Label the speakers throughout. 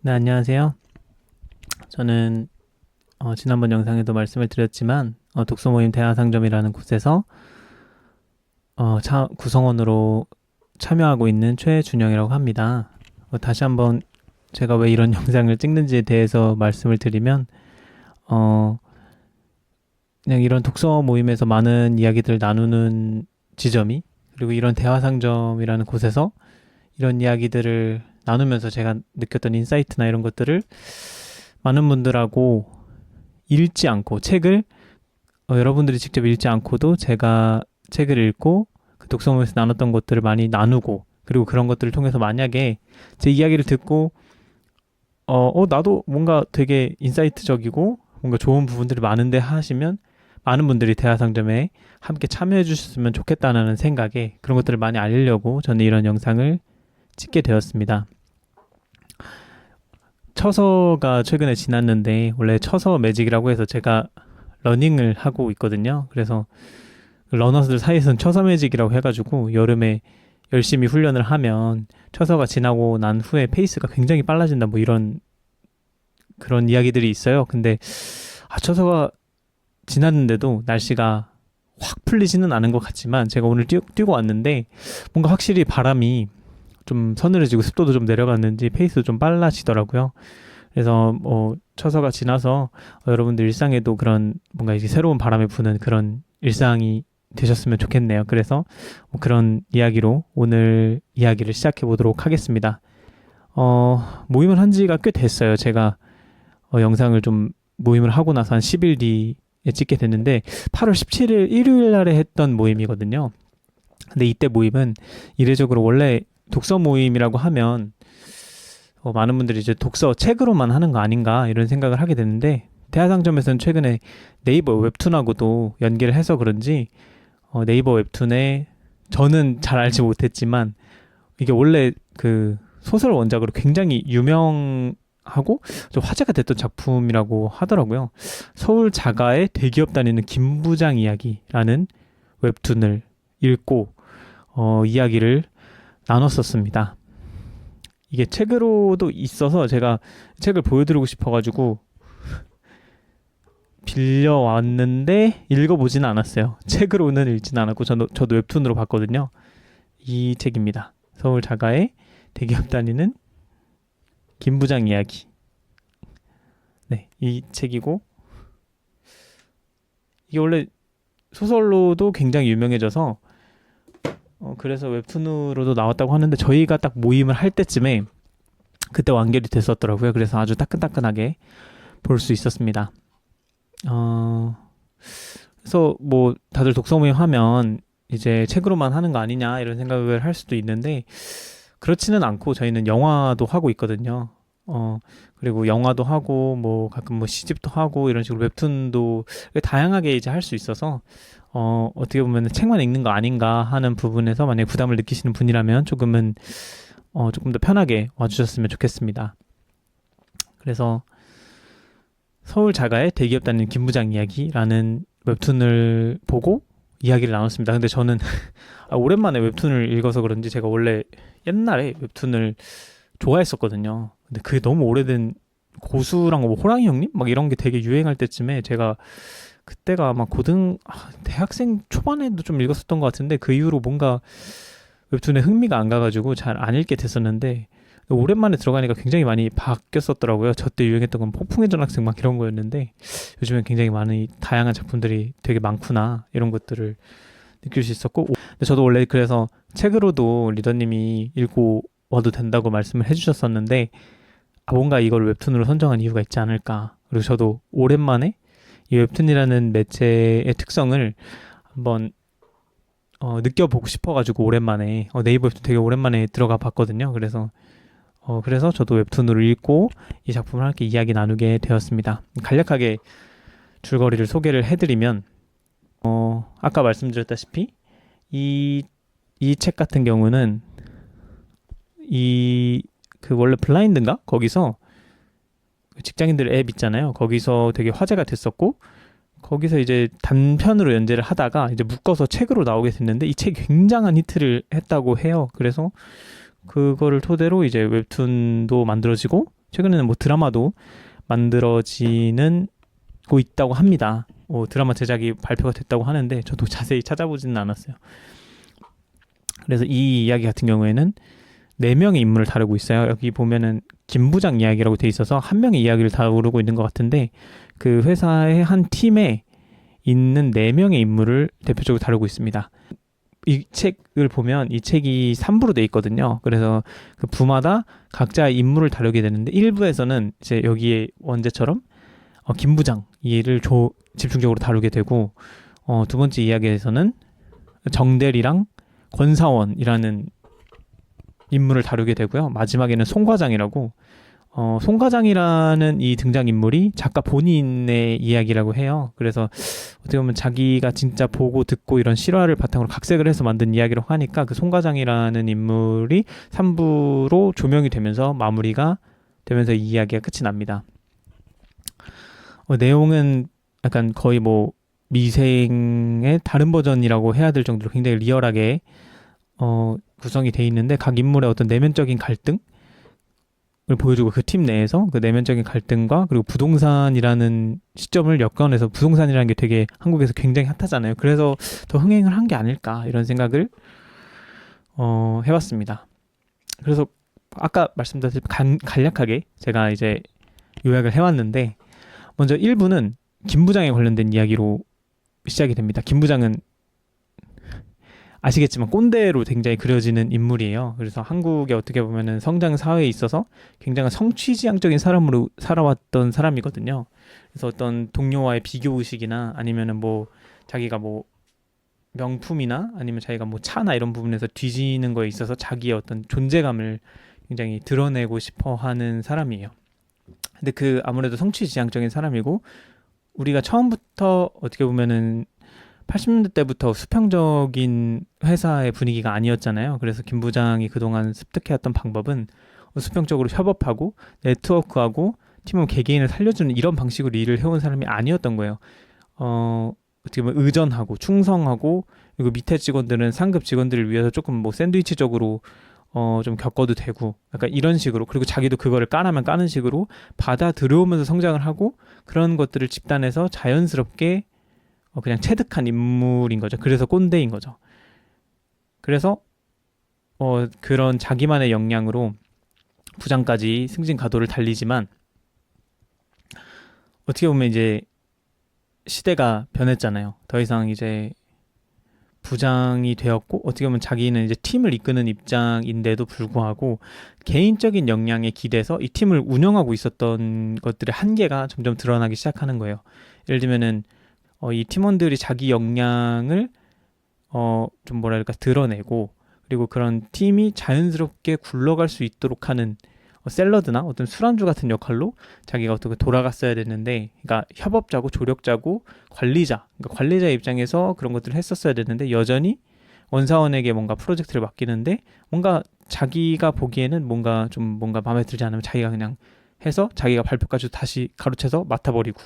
Speaker 1: 네, 안녕하세요. 저는 지난번 영상에도 말씀을 드렸지만 독서 모임 대화상점이라는 곳에서 구성원으로 참여하고 있는 최준영이라고 합니다. 다시 한번 제가 왜 이런 영상을 찍는지에 대해서 말씀을 드리면 어, 그냥 이런 독서 모임에서 많은 이야기들을 나누는 지점이, 그리고 이런 대화상점이라는 곳에서 이런 이야기들을 나누면서 제가 느꼈던 인사이트나 이런 것들을 많은 분들하고 읽지 않고 책을 여러분들이 직접 읽지 않고도 제가 책을 읽고 그 독서모임에서 나눴던 것들을 많이 나누고, 그리고 그런 것들을 통해서 만약에 제 이야기를 듣고 나도 뭔가 되게 인사이트적이고 뭔가 좋은 부분들이 많은데 하시면 많은 분들이 대화상점에 함께 참여해 주셨으면 좋겠다는 생각에 그런 것들을 많이 알리려고 저는 이런 영상을 찍게 되었습니다. 처서가 최근에 지났는데, 원래 처서 매직이라고 해서 제가 러닝을 하고 있거든요. 그래서 러너들 사이에서는 처서 매직이라고 해가지고 여름에 열심히 훈련을 하면 처서가 지나고 난 후에 페이스가 굉장히 빨라진다, 뭐 이런 그런 이야기들이 있어요. 근데 처서가 지났는데도 날씨가 확 풀리지는 않은 것 같지만, 제가 오늘 뛰고 왔는데 뭔가 확실히 바람이 좀 서늘해지고 습도도 좀 내려갔는지 페이스도 좀 빨라지더라고요. 그래서 처서가 지나서 여러분들 일상에도 그런 뭔가 이제 새로운 바람이 부는 그런 일상이 되셨으면 좋겠네요. 그래서 그런 이야기로 오늘 이야기를 시작해 보도록 하겠습니다. 모임을 한 지가 꽤 됐어요. 제가 영상을 좀 모임을 하고 나서 한 10일 뒤에 찍게 됐는데 8월 17일 일요일 날에 했던 모임이거든요. 근데 이때 모임은 이례적으로, 원래 독서 모임이라고 하면 많은 분들이 이제 독서 책으로만 하는 거 아닌가 이런 생각을 하게 됐는데, 대하상점에서는 최근에 네이버 웹툰하고도 연계를 해서 그런지 네이버 웹툰에, 저는 잘 알지 못했지만 이게 원래 그 소설 원작으로 굉장히 유명하고 좀 화제가 됐던 작품이라고 하더라고요. 서울 자가의 대기업 다니는 김부장 이야기라는 웹툰을 읽고 이야기를 나눴었습니다. 이게 책으로도 있어서 제가 책을 보여드리고 싶어가지고 빌려왔는데 읽어보지는 않았어요. 책으로는 읽지는 않았고 저도 웹툰으로 봤거든요. 이 책입니다. 서울 자가의 대기업 다니는 김부장 이야기. 네, 이 책이고, 이게 원래 소설로도 굉장히 유명해져서 그래서 웹툰으로도 나왔다고 하는데, 저희가 딱 모임을 할 때쯤에 그때 완결이 됐었더라고요. 그래서 아주 따끈따끈하게 볼 수 있었습니다. 그래서 뭐 다들 독서 모임 하면 이제 책으로만 하는 거 아니냐 이런 생각을 할 수도 있는데, 그렇지는 않고 저희는 영화도 하고 있거든요. 그리고 영화도 하고 뭐 가끔 뭐 시집도 하고 이런 식으로 웹툰도 다양하게 이제 할 수 있어서 어떻게 보면 책만 읽는 거 아닌가 하는 부분에서 만약에 부담을 느끼시는 분이라면 조금 더 편하게 와주셨으면 좋겠습니다. 그래서 서울 자가의 대기업 다니는 김부장 이야기라는 웹툰을 보고 이야기를 나눴습니다. 근데 저는 오랜만에 웹툰을 읽어서 그런지 제가 원래 옛날에 웹툰을 좋아했었거든요. 근데 그게 너무 오래된, 고수랑 뭐 호랑이 형님 막 이런 게 되게 유행할 때쯤에 제가, 그때가 아마 대학생 초반에도 좀 읽었었던 것 같은데, 그 이후로 뭔가 웹툰에 흥미가 안 가가지고 잘 안 읽게 됐었는데, 오랜만에 들어가니까 굉장히 많이 바뀌었었더라고요. 저 때 유행했던 건 폭풍의 전학생 막 이런 거였는데, 요즘엔 굉장히 많은 다양한 작품들이 되게 많구나 이런 것들을 느낄 수 있었고, 근데 저도 원래 그래서 책으로도 리더님이 읽고 와도 된다고 말씀을 해주셨었는데, 뭔가 이걸 웹툰으로 선정한 이유가 있지 않을까. 그리고 저도 오랜만에 이 웹툰이라는 매체의 특성을 한번 느껴보고 싶어가지고 오랜만에 네이버 웹툰 되게 오랜만에 들어가 봤거든요. 그래서 저도 웹툰으로 읽고 이 작품을 함께 이야기 나누게 되었습니다. 간략하게 줄거리를 소개를 해드리면, 아까 말씀드렸다시피 이 책 같은 경우는 원래 블라인드인가? 거기서 직장인들 앱 있잖아요. 거기서 되게 화제가 됐었고, 거기서 이제 단편으로 연재를 하다가 이제 묶어서 책으로 나오게 됐는데, 이 책이 굉장한 히트를 했다고 해요. 그래서 그거를 토대로 이제 웹툰도 만들어지고 최근에는 뭐 드라마도 만들어지는 고 있다고 합니다. 드라마 제작이 발표가 됐다고 하는데 저도 자세히 찾아보지는 않았어요. 그래서 이 이야기 같은 경우에는 4명의 인물을 다루고 있어요. 여기 보면은 김 부장 이야기라고 돼 있어서 한 명의 이야기를 다루고 있는 것 같은데 그 회사의 한 팀에 있는 4명의 인물을 대표적으로 다루고 있습니다. 이 책을 보면 이 책이 3부로 돼 있거든요. 그래서 그 부마다 각자의 인물을 다루게 되는데 1부에서는 이제 여기에 원제처럼 김 부장 이를 집중적으로 다루게 되고 두 번째 이야기에서는 정대리랑 권사원이라는 인물을 다루게 되고요. 마지막에는 송과장이라고 송과장이라는 이 등장인물이 작가 본인의 이야기라고 해요. 그래서 어떻게 보면 자기가 진짜 보고 듣고 이런 실화를 바탕으로 각색을 해서 만든 이야기라고 하니까 그 송과장이라는 인물이 3부로 조명이 되면서 마무리가 되면서 이 이야기가 끝이 납니다. 내용은 약간 거의 뭐 미생의 다른 버전이라고 해야 될 정도로 굉장히 리얼하게 구성이 돼 있는데 각 인물의 어떤 내면적인 갈등을 보여주고 그 팀 내에서 그 내면적인 갈등과 그리고 부동산이라는 시점을 엮어내서 부동산이라는 게 되게 한국에서 굉장히 핫하잖아요. 그래서 더 흥행을 한 게 아닐까 이런 생각을 해봤습니다. 그래서 아까 말씀드렸듯이 간략하게 제가 이제 요약을 해왔는데 먼저 1부는 김 부장에 관련된 이야기로 시작이 됩니다. 김 부장은 아시겠지만 꼰대로 굉장히 그려지는 인물이에요. 그래서 한국에 어떻게 보면은 성장 사회에 있어서 굉장한 성취지향적인 사람으로 살아왔던 사람이거든요. 그래서 어떤 동료와의 비교 의식이나 아니면은 뭐 자기가 뭐 명품이나 아니면 자기가 뭐 차나 이런 부분에서 뒤지는 거에 있어서 자기의 어떤 존재감을 굉장히 드러내고 싶어 하는 사람이에요. 근데 그 아무래도 성취지향적인 사람이고 우리가 처음부터 어떻게 보면은 80년대 때부터 수평적인 회사의 분위기가 아니었잖아요. 그래서 김 부장이 그동안 습득해왔던 방법은 수평적으로 협업하고 네트워크하고 팀원 개개인을 살려주는 이런 방식으로 일을 해온 사람이 아니었던 거예요. 어떻게 보면 의전하고 충성하고 그리고 밑에 직원들은 상급 직원들을 위해서 조금 뭐 샌드위치적으로 좀 겪어도 되고 약간 이런 식으로 그리고 자기도 그거를 까라면 까는 식으로 받아 들여오면서 성장을 하고 그런 것들을 집단에서 자연스럽게 그냥 체득한 인물인 거죠. 그래서 꼰대인 거죠. 그래서 그런 자기만의 역량으로 부장까지 승진가도를 달리지만 어떻게 보면 이제 시대가 변했잖아요. 더 이상 이제 부장이 되었고 어떻게 보면 자기는 이제 팀을 이끄는 입장인데도 불구하고 개인적인 역량에 기대서 이 팀을 운영하고 있었던 것들의 한계가 점점 드러나기 시작하는 거예요. 예를 들면은 이 팀원들이 자기 역량을 좀 뭐랄까 드러내고 그리고 그런 팀이 자연스럽게 굴러갈 수 있도록 하는 샐러드나 어떤 술안주 같은 역할로 자기가 어떻게 돌아갔어야 되는데 그러니까 협업자고 조력자고 관리자 그러니까 관리자의 입장에서 그런 것들을 했었어야 되는데 여전히 원사원에게 뭔가 프로젝트를 맡기는데 뭔가 자기가 보기에는 뭔가 마음에 들지 않으면 자기가 그냥 해서 자기가 발표까지 다시 가로채서 맡아버리고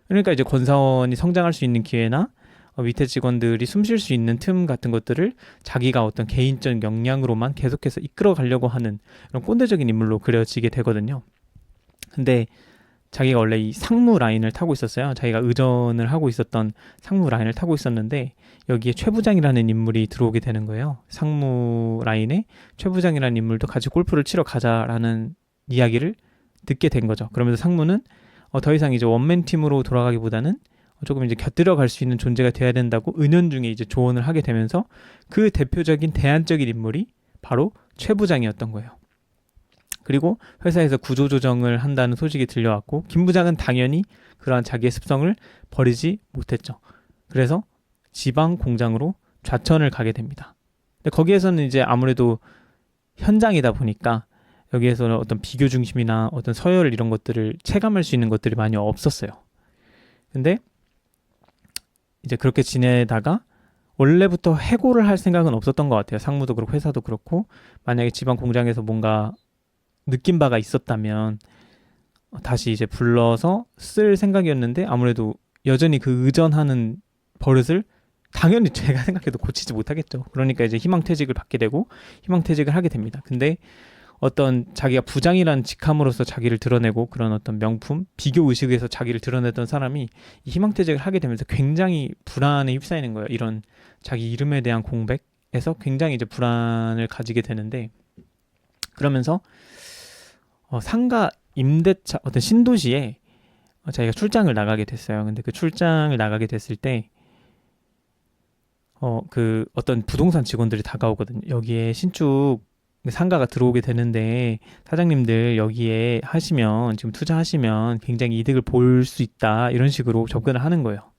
Speaker 1: 그러니까 이제 권사원이 성장할 수 있는 기회나 밑에 직원들이 숨 쉴 수 있는 틈 같은 것들을 자기가 어떤 개인적 역량으로만 계속해서 이끌어 가려고 하는 그런 꼰대적인 인물로 그려지게 되거든요. 근데 자기가 원래 이 상무 라인을 타고 있었어요. 자기가 의전을 하고 있었던 상무 라인을 타고 있었는데 여기에 최 부장이라는 인물이 들어오게 되는 거예요. 상무 라인에 최 부장이라는 인물도 같이 골프를 치러 가자라는 이야기를 듣게 된 거죠. 그러면서 상무는 더 이상 이제 원맨 팀으로 돌아가기보다는 조금 이제 곁들여 갈 수 있는 존재가 돼야 된다고 은연중에 이제 조언을 하게 되면서 그 대표적인 대안적인 인물이 바로 최 부장이었던 거예요. 그리고 회사에서 구조조정을 한다는 소식이 들려왔고 김 부장은 당연히 그러한 자기의 습성을 버리지 못했죠. 그래서 지방 공장으로 좌천을 가게 됩니다. 근데 거기에서는 이제 아무래도 현장이다 보니까 여기에서는 어떤 비교 중심이나 어떤 서열 이런 것들을 체감할 수 있는 것들이 많이 없었어요. 근데 이제 그렇게 지내다가 원래부터 해고를 할 생각은 없었던 것 같아요. 상무도 그렇고 회사도 그렇고 만약에 지방 공장에서 뭔가 느낀 바가 있었다면 다시 이제 불러서 쓸 생각이었는데 아무래도 여전히 그 의전하는 버릇을 당연히 제가 생각해도 고치지 못하겠죠. 그러니까 이제 희망퇴직을 받게 되고 희망퇴직을 하게 됩니다. 근데 어떤 자기가 부장이라는 직함으로서 자기를 드러내고 그런 어떤 명품, 비교 의식에서 자기를 드러냈던 사람이 이 희망퇴직을 하게 되면서 굉장히 불안에 휩싸이는 거예요. 이런 자기 이름에 대한 공백에서 굉장히 이제 불안을 가지게 되는데, 그러면서 상가 임대차 어떤 신도시에 자기가 출장을 나가게 됐어요. 근데 그 출장을 나가게 됐을 때 그 어떤 부동산 직원들이 다가오거든요. 여기에 신축 상가가 들어오게 되는데 사장님들 여기에 하시면 지금 투자하시면 굉장히 이득을 볼 수 있다, 이런 식으로 접근을 하는 거예요.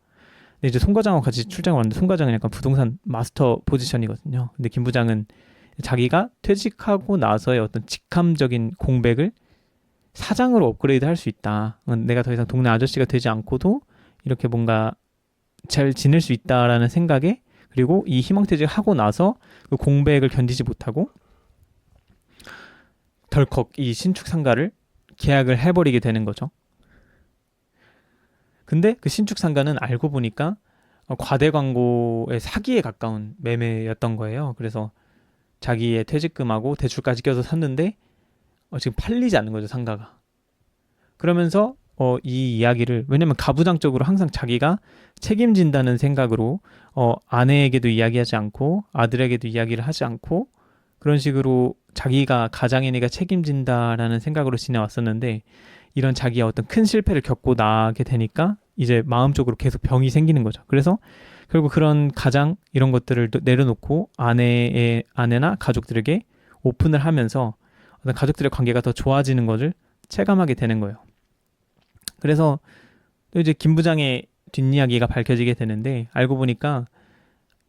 Speaker 1: 근데 이제 송 과장하고 같이 출장을 왔는데 송 과장은 약간 부동산 마스터 포지션이거든요. 근데 김 부장은 자기가 퇴직하고 나서의 어떤 직함적인 공백을 사장으로 업그레이드 할 수 있다. 내가 더 이상 동네 아저씨가 되지 않고도 이렇게 뭔가 잘 지낼 수 있다라는 생각에, 그리고 이 희망퇴직을 하고 나서 그 공백을 견디지 못하고 덜컥 이 신축 상가를 계약을 해버리게 되는 거죠. 근데 그 신축 상가는 알고 보니까 과대 광고의 사기에 가까운 매매였던 거예요. 그래서 자기의 퇴직금하고 대출까지 껴서 샀는데 지금 팔리지 않는 거죠, 상가가. 그러면서 이 이야기를, 왜냐면 가부장적으로 항상 자기가 책임진다는 생각으로 아내에게도 이야기하지 않고 아들에게도 이야기를 하지 않고 그런 식으로 자기가 가장이니까 책임진다라는 생각으로 지내왔었는데, 이런 자기의 어떤 큰 실패를 겪고 나게 되니까 이제 마음적으로 계속 병이 생기는 거죠. 그래서 결국 그런 가장 이런 것들을 내려놓고 아내나 가족들에게 오픈을 하면서 어떤 가족들의 관계가 더 좋아지는 것을 체감하게 되는 거예요. 그래서 또 이제 김 부장의 뒷이야기가 밝혀지게 되는데, 알고 보니까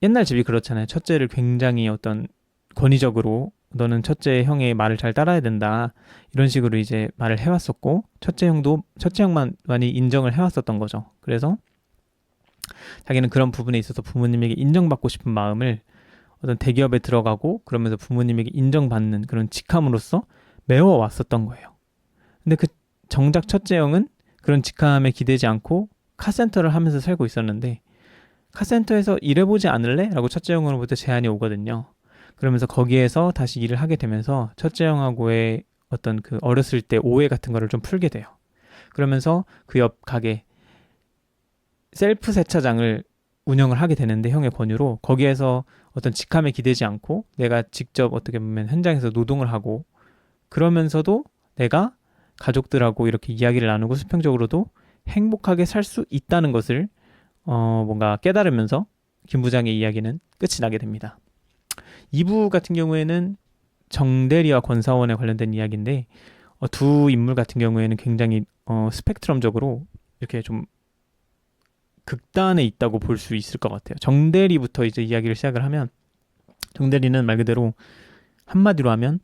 Speaker 1: 옛날 집이 그렇잖아요. 첫째를 굉장히 어떤 권위적으로 너는 첫째 형의 말을 잘 따라야 된다, 이런 식으로 이제 말을 해왔었고, 첫째 형만 많이 인정을 해왔었던 거죠. 그래서 자기는 그런 부분에 있어서 부모님에게 인정받고 싶은 마음을 어떤 대기업에 들어가고 그러면서 부모님에게 인정받는 그런 직함으로써 메워왔었던 거예요. 근데 그 정작 첫째 형은 그런 직함에 기대지 않고 카센터를 하면서 살고 있었는데, 카센터에서 일해보지 않을래? 라고 첫째 형으로부터 제안이 오거든요. 그러면서 거기에서 다시 일을 하게 되면서 첫째 형하고의 어떤 그 어렸을 때 오해 같은 거를 좀 풀게 돼요. 그러면서 그 옆 가게 셀프 세차장을 운영을 하게 되는데, 형의 권유로 거기에서 어떤 직함에 기대지 않고 내가 직접 어떻게 보면 현장에서 노동을 하고, 그러면서도 내가 가족들하고 이렇게 이야기를 나누고 수평적으로도 행복하게 살 수 있다는 것을 뭔가 깨달으면서 김 부장의 이야기는 끝이 나게 됩니다. 2부 같은 경우에는 정대리와 권사원에 관련된 이야기인데, 두 인물 같은 경우에는 굉장히 스펙트럼적으로 이렇게 좀 극단에 있다고 볼 수 있을 것 같아요. 정대리부터 이제 이야기를 시작을 하면, 정대리는 말 그대로 한마디로 하면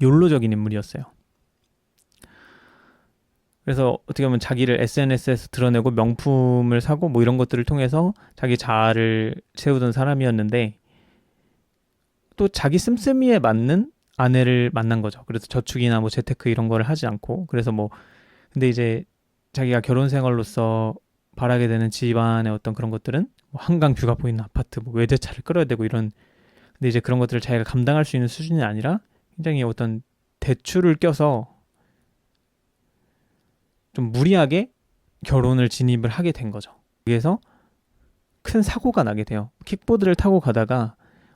Speaker 1: 욜로적인 인물이었어요. 그래서 어떻게 보면 자기를 SNS에서 드러내고 명품을 사고 뭐 이런 것들을 통해서 자기 자아를 세우던 사람이었는데, 또 자기 씀씀이에 맞는 아내를 만난 거죠. 그래서 저축이나 뭐 재테크 이런 거를 하지 않고, 그래서 뭐 근데 이제 자기가 결혼 생활로서 바라게 되는 집안의 어떤 그런 것들은 뭐 한강 뷰가 보이는 아파트, 뭐 외제차를 끌어야 되고 이런, 근데 이제 그런 것들을 자기가 감당할 수 있는 수준이 아니라 굉장히 어떤 대출을 껴서 좀 무리하게 결혼을 진입을 하게 된 거죠. 그래서 큰 사고가 나게 돼요. 킥보드를 타고 가다가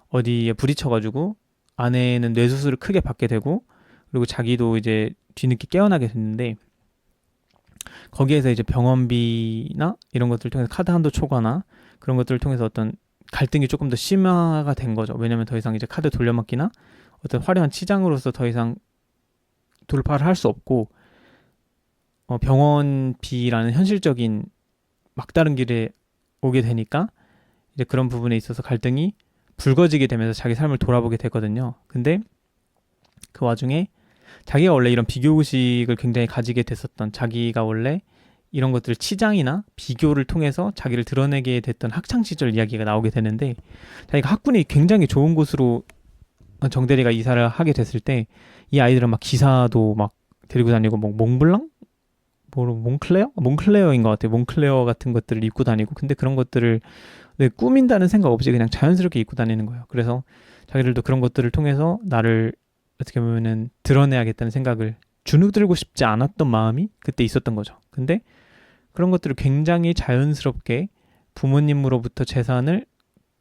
Speaker 1: 어디에 부딪혀가지고 아내는 뇌수술을 크게 받게 되고, 그리고 자기도 이제 뒤늦게 깨어나게 됐는데, 거기에서 이제 병원비나 이런 것들을 통해서 카드 한도 초과나 그런 것들을 통해서 어떤 갈등이 조금 더 심화가 된 거죠. 왜냐면 더 이상 이제 카드 돌려막기나 어떤 화려한 치장으로서 더 이상 돌파를 할 수 없고, 병원비라는 현실적인 막다른 길에 오게 되니까 이제 그런 부분에 있어서 갈등이 불거지게 되면서 자기 삶을 돌아보게 되거든요. 근데 그 와중에 자기가 원래 이런 비교의식을 굉장히 가지게 됐었던, 자기가 원래 이런 것들을 치장이나 비교를 통해서 자기를 드러내게 됐던 학창시절 이야기가 나오게 되는데, 자기가 학군이 굉장히 좋은 곳으로 정대리가 이사를 하게 됐을 때 이 아이들은 막 기사도 막 데리고 다니고, 뭐 몽블랑? 몽클레어인 것 같아요. 몽클레어 같은 것들을 입고 다니고, 근데 그런 것들을 꾸민다는 생각 없이 그냥 자연스럽게 입고 다니는 거예요. 그래서 자기들도 그런 것들을 통해서 나를 어떻게 보면은 드러내야겠다는 생각을 주눅들고 싶지 않았던 마음이 그때 있었던 거죠. 근데 그런 것들을 굉장히 자연스럽게 부모님으로부터 재산을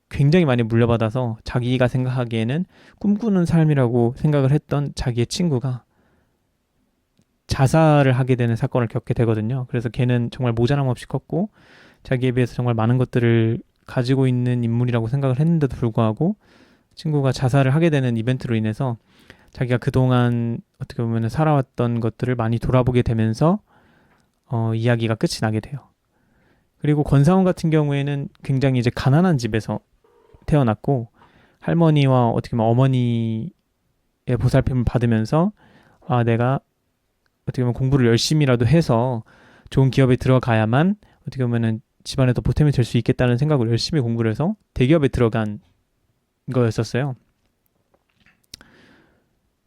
Speaker 1: 굉장히 많이 물려받아서 자기가 생각하기에는 꿈꾸는 삶이라고 생각을 했던 자기의 친구가 자살을 하게 되는 사건을 겪게 되거든요. 그래서 걔는 정말 모자람 없이 컸고 자기에 비해서 정말 많은 것들을 가지고 있는 인물이라고 생각을 했는데도 불구하고 친구가 자살을 하게 되는 이벤트로 인해서 자기가 그동안 어떻게 보면 살아왔던 것들을 많이 돌아보게 되면서 이야기가 끝이 나게 돼요. 그리고 권사원 같은 경우에는 굉장히 이제 가난한 집에서 태어났고 할머니와 어떻게 보면 어머니의 보살핌을 받으면서 아 내가 어떻게 보면 공부를 열심히라도 해서 좋은 기업에 들어가야만 어떻게 보면은 집안에 더 보탬이 될 수 있겠다는 생각으로 열심히 공부를 해서 대기업에 들어간 거였었어요.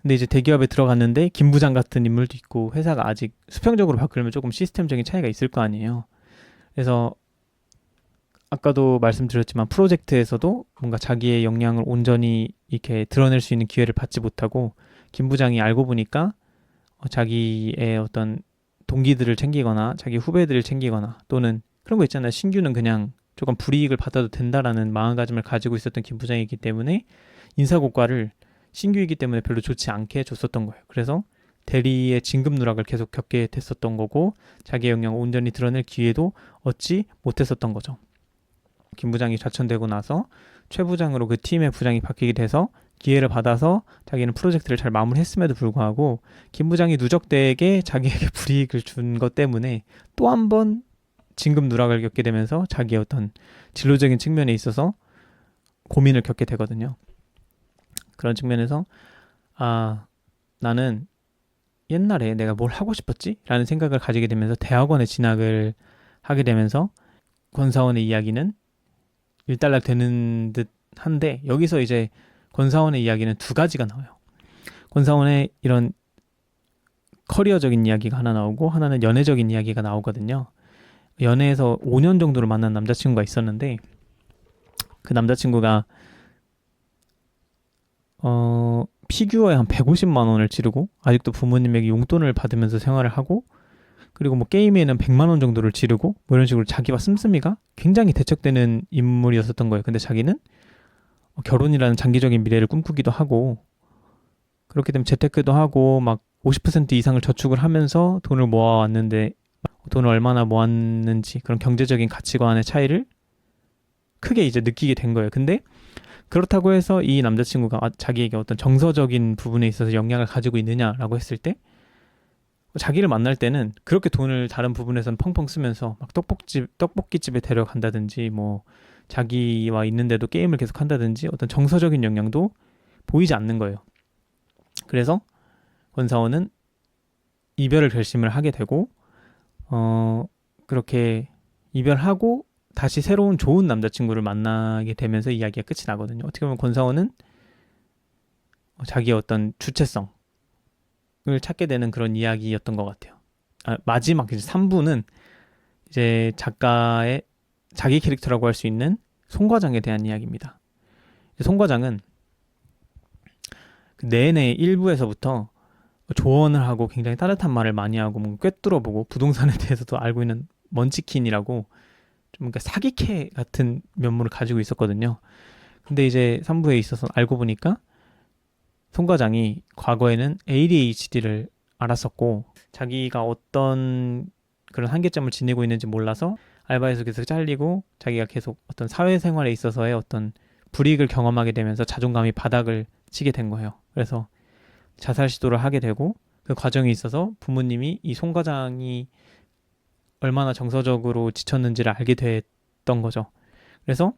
Speaker 1: 근데 이제 대기업에 들어갔는데 김 부장 같은 인물도 있고 회사가 아직 수평적으로 바꾸려면 조금 시스템적인 차이가 있을 거 아니에요. 그래서 아까도 말씀드렸지만 프로젝트에서도 뭔가 자기의 역량을 온전히 이렇게 드러낼 수 있는 기회를 받지 못하고 김 부장이 알고 보니까 자기의 어떤 동기들을 챙기거나 자기 후배들을 챙기거나 또는 그런 거 있잖아요. 신규는 그냥 조금 불이익을 받아도 된다라는 마음가짐을 가지고 있었던 김 부장이기 때문에 인사고과를 신규이기 때문에 별로 좋지 않게 줬었던 거예요. 그래서 대리의 진급 누락을 계속 겪게 됐었던 거고 자기의 역량을 온전히 드러낼 기회도 얻지 못했었던 거죠. 김 부장이 좌천되고 나서 최 부장으로 그 팀의 부장이 바뀌게 돼서 기회를 받아서 자기는 프로젝트를 잘 마무리했음에도 불구하고 김 부장이 누적되게 자기에게 불이익을 준 것 때문에 또 한 번 진급 누락을 겪게 되면서 자기의 어떤 진로적인 측면에 있어서 고민을 겪게 되거든요. 그런 측면에서 아 나는 옛날에 내가 뭘 하고 싶었지? 라는 생각을 가지게 되면서 대학원에 진학을 하게 되면서 권사원의 이야기는 일단락 되는 듯 한데 여기서 이제 권사원의 이야기는 두 가지가 나와요. 권사원의 이런 커리어적인 이야기가 하나 나오고 하나는 연애적인 이야기가 나오거든요. 연애에서 5년 정도를 만난 남자친구가 있었는데 그 남자친구가 피규어에 한 150만 원을 지르고 아직도 부모님에게 용돈을 받으면서 생활을 하고 그리고 뭐 게임에는 100만 원 정도를 지르고 뭐 이런 식으로 자기와 씀씀이가 굉장히 대척되는 인물이었었던 거예요. 근데 자기는 결혼이라는 장기적인 미래를 꿈꾸기도 하고 그렇게 되면 재테크도 하고 막 50% 이상을 저축을 하면서 돈을 모아왔는데 돈을 얼마나 모았는지 그런 경제적인 가치관의 차이를 크게 이제 느끼게 된 거예요. 근데 그렇다고 해서 이 남자친구가 자기에게 어떤 정서적인 부분에 있어서 영향을 가지고 있느냐라고 했을 때 자기를 만날 때는 그렇게 돈을 다른 부분에서는 펑펑 쓰면서 막 떡볶이집에 데려간다든지 뭐 자기와 있는데도 게임을 계속 한다든지 어떤 정서적인 영향도 보이지 않는 거예요. 그래서 권사원은 이별을 결심을 하게 되고 그렇게 이별하고 다시 새로운 좋은 남자친구를 만나게 되면서 이야기가 끝이 나거든요. 어떻게 보면 권사원은 자기의 어떤 주체성을 찾게 되는 그런 이야기였던 것 같아요. 마지막 이제 3부는 이제 작가의 자기 캐릭터라고 할 수 있는 송과장에 대한 이야기입니다. 송과장은 내내 1부에서부터 조언을 하고 굉장히 따뜻한 말을 많이 하고 뭔가 꿰뚫어보고 부동산에 대해서도 알고 있는 먼치킨이라고 좀 그러니까 사기캐 같은 면모를 가지고 있었거든요. 근데 이제 3부에 있어서 알고 보니까 송 과장이 과거에는 ADHD를 앓았었고 자기가 어떤 그런 한계점을 지니고 있는지 몰라서 알바에서 계속 잘리고 자기가 계속 어떤 사회생활에 있어서의 어떤 불이익을 경험하게 되면서 자존감이 바닥을 치게 된 거예요. 그래서 자살 시도를 하게 되고 그 과정에 있어서 부모님이 이 송 과장이 얼마나 정서적으로 지쳤는지를 알게 됐던 거죠. 그래서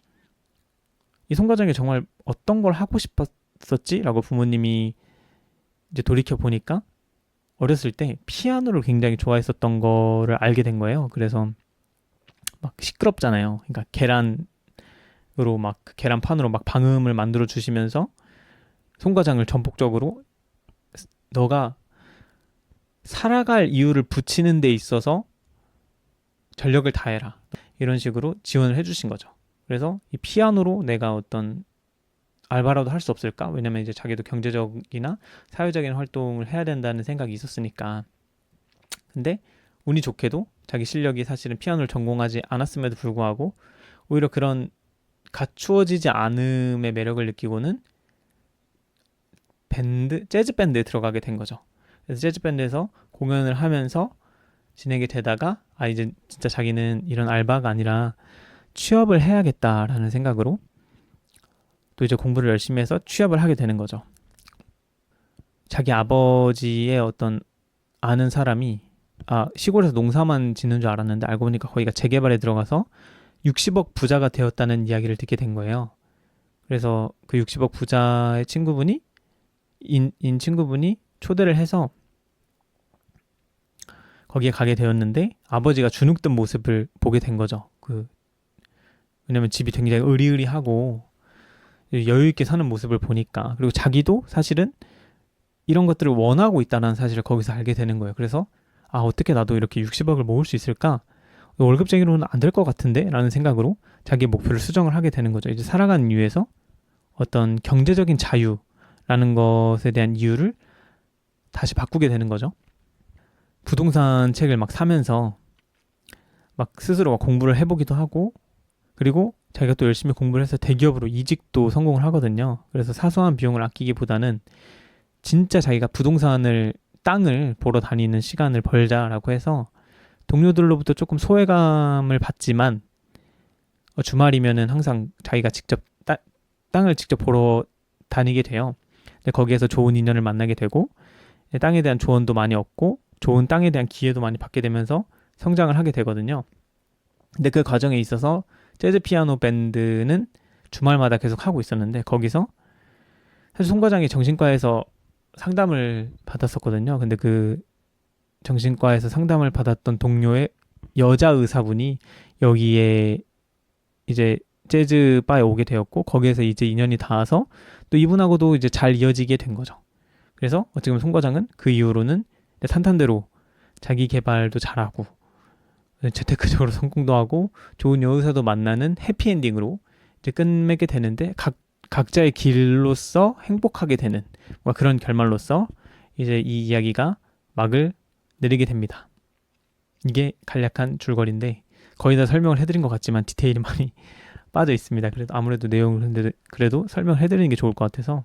Speaker 1: 이 송 과장이 정말 어떤 걸 하고 싶었었지? 라고 부모님이 이제 돌이켜 보니까 어렸을 때 피아노를 굉장히 좋아했었던 거를 알게 된 거예요. 그래서 막 시끄럽잖아요. 그러니까 계란으로 막 계란판으로 막 방음을 만들어 주시면서 송 과장을 전폭적으로 너가 살아갈 이유를 붙이는 데 있어서 전력을 다해라. 이런 식으로 지원을 해주신 거죠. 그래서 이 피아노로 내가 어떤 알바라도 할 수 없을까? 왜냐면 이제 자기도 경제적이나 사회적인 활동을 해야 된다는 생각이 있었으니까. 근데 운이 좋게도 자기 실력이 사실은 피아노를 전공하지 않았음에도 불구하고 오히려 그런 갖추어지지 않음의 매력을 느끼고는 재즈 밴드에 들어가게 된 거죠. 그래서 재즈 밴드에서 공연을 하면서 지내게 되다가 이제 진짜 자기는 이런 알바가 아니라 취업을 해야겠다라는 생각으로 또 이제 공부를 열심히 해서 취업을 하게 되는 거죠. 자기 아버지의 어떤 아는 사람이 시골에서 농사만 짓는 줄 알았는데 알고 보니까 거기가 재개발에 들어가서 60억 부자가 되었다는 이야기를 듣게 된 거예요. 그래서 그 60억 부자의 친구분이 친구분이 초대를 해서 거기에 가게 되었는데 아버지가 주눅든 모습을 보게 된 거죠. 왜냐면 집이 굉장히 으리으리하고 여유 있게 사는 모습을 보니까, 그리고 자기도 사실은 이런 것들을 원하고 있다는 사실을 거기서 알게 되는 거예요. 그래서 어떻게 나도 이렇게 60억을 모을 수 있을까? 월급쟁이로는 안 될 것 같은데? 라는 생각으로 자기의 목표를 수정을 하게 되는 거죠. 이제 살아가는 이유에서 어떤 경제적인 자유라는 것에 대한 이유를 다시 바꾸게 되는 거죠. 부동산 책을 막 사면서 막 스스로 막 공부를 해보기도 하고, 그리고 자기가 또 열심히 공부를 해서 대기업으로 이직도 성공을 하거든요. 그래서 사소한 비용을 아끼기보다는 진짜 자기가 땅을 보러 다니는 시간을 벌자라고 해서 동료들로부터 조금 소외감을 받지만 주말이면은 항상 자기가 직접 땅을 직접 보러 다니게 돼요. 근데 거기에서 좋은 인연을 만나게 되고 땅에 대한 조언도 많이 얻고 좋은 땅에 대한 기회도 많이 받게 되면서 성장을 하게 되거든요. 근데 그 과정에 있어서 재즈 피아노 밴드는 주말마다 계속 하고 있었는데 거기서 사실 송 과장이 정신과에서 상담을 받았었거든요. 근데 그 정신과에서 상담을 받았던 동료의 여자 의사분이 여기에 이제 재즈 바에 오게 되었고 거기에서 이제 인연이 닿아서 또 이분하고도 이제 잘 이어지게 된 거죠. 그래서 어떻게 보면 송 과장은 그 이후로는 탄탄대로 자기 개발도 잘하고 재테크적으로 성공도 하고 좋은 여의사도 만나는 해피엔딩으로 이제 끝맺게 되는데 각자의 길로서 행복하게 되는 그런 결말로서 이제 이 이야기가 막을 내리게 됩니다. 이게 간략한 줄거리인데 거의 다 설명을 해드린 것 같지만 디테일이 많이 빠져 있습니다. 그래도 아무래도 내용을 그래도 설명을 해드리는 게 좋을 것 같아서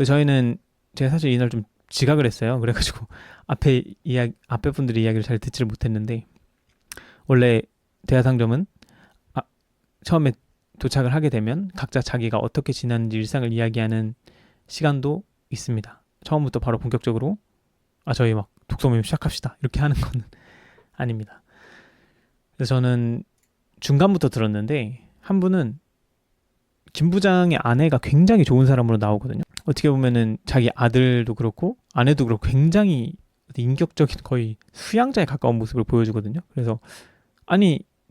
Speaker 1: 저희는 제가 사실 이날 좀 지각을 했어요. 그래가지고 앞에 분들이 이야기를 잘 듣지를 못했는데 원래 대하상점은 처음에 도착을 하게 되면 각자 자기가 어떻게 지났는지 일상을 이야기하는 시간도 있습니다. 처음부터 바로 본격적으로 저희 막 독서 모임 시작합시다 이렇게 하는 건 아닙니다. 그래서 저는 중간부터 들었는데 한 분은 김 부장의 아내가 굉장히 좋은 사람으로 나오거든요. 어떻게 보면은 자기 아들도 그렇고 아내도 그렇고 굉장히 인격적인 거의 수양자에 가까운 모습을 보여주거든요. 그래서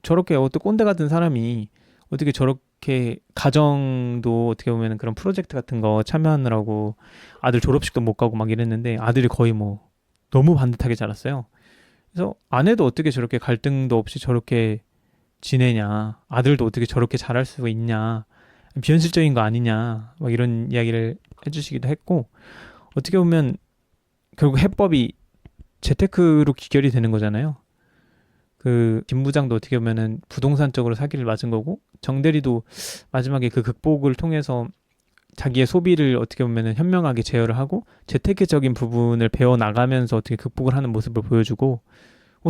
Speaker 1: 저렇게 어떤 꼰대 같은 사람이 어떻게 저렇게 가정도 어떻게 보면 그런 프로젝트 같은 거 참여하느라고 아들 졸업식도 못 가고 막 이랬는데 아들이 거의 너무 반듯하게 자랐어요. 그래서 아내도 어떻게 저렇게 갈등도 없이 저렇게 지내냐, 아들도 어떻게 저렇게 잘할 수가 있냐, 비현실적인 거 아니냐 막 이런 이야기를 해주시기도 했고 어떻게 보면 결국 해법이 재테크로 귀결이 되는 거잖아요. 김 부장도 어떻게 보면은 부동산 쪽으로 사기를 맞은 거고 정대리도 마지막에 그 극복을 통해서 자기의 소비를 어떻게 보면은 현명하게 제어를 하고 재테크적인 부분을 배워 나가면서 어떻게 극복을 하는 모습을 보여주고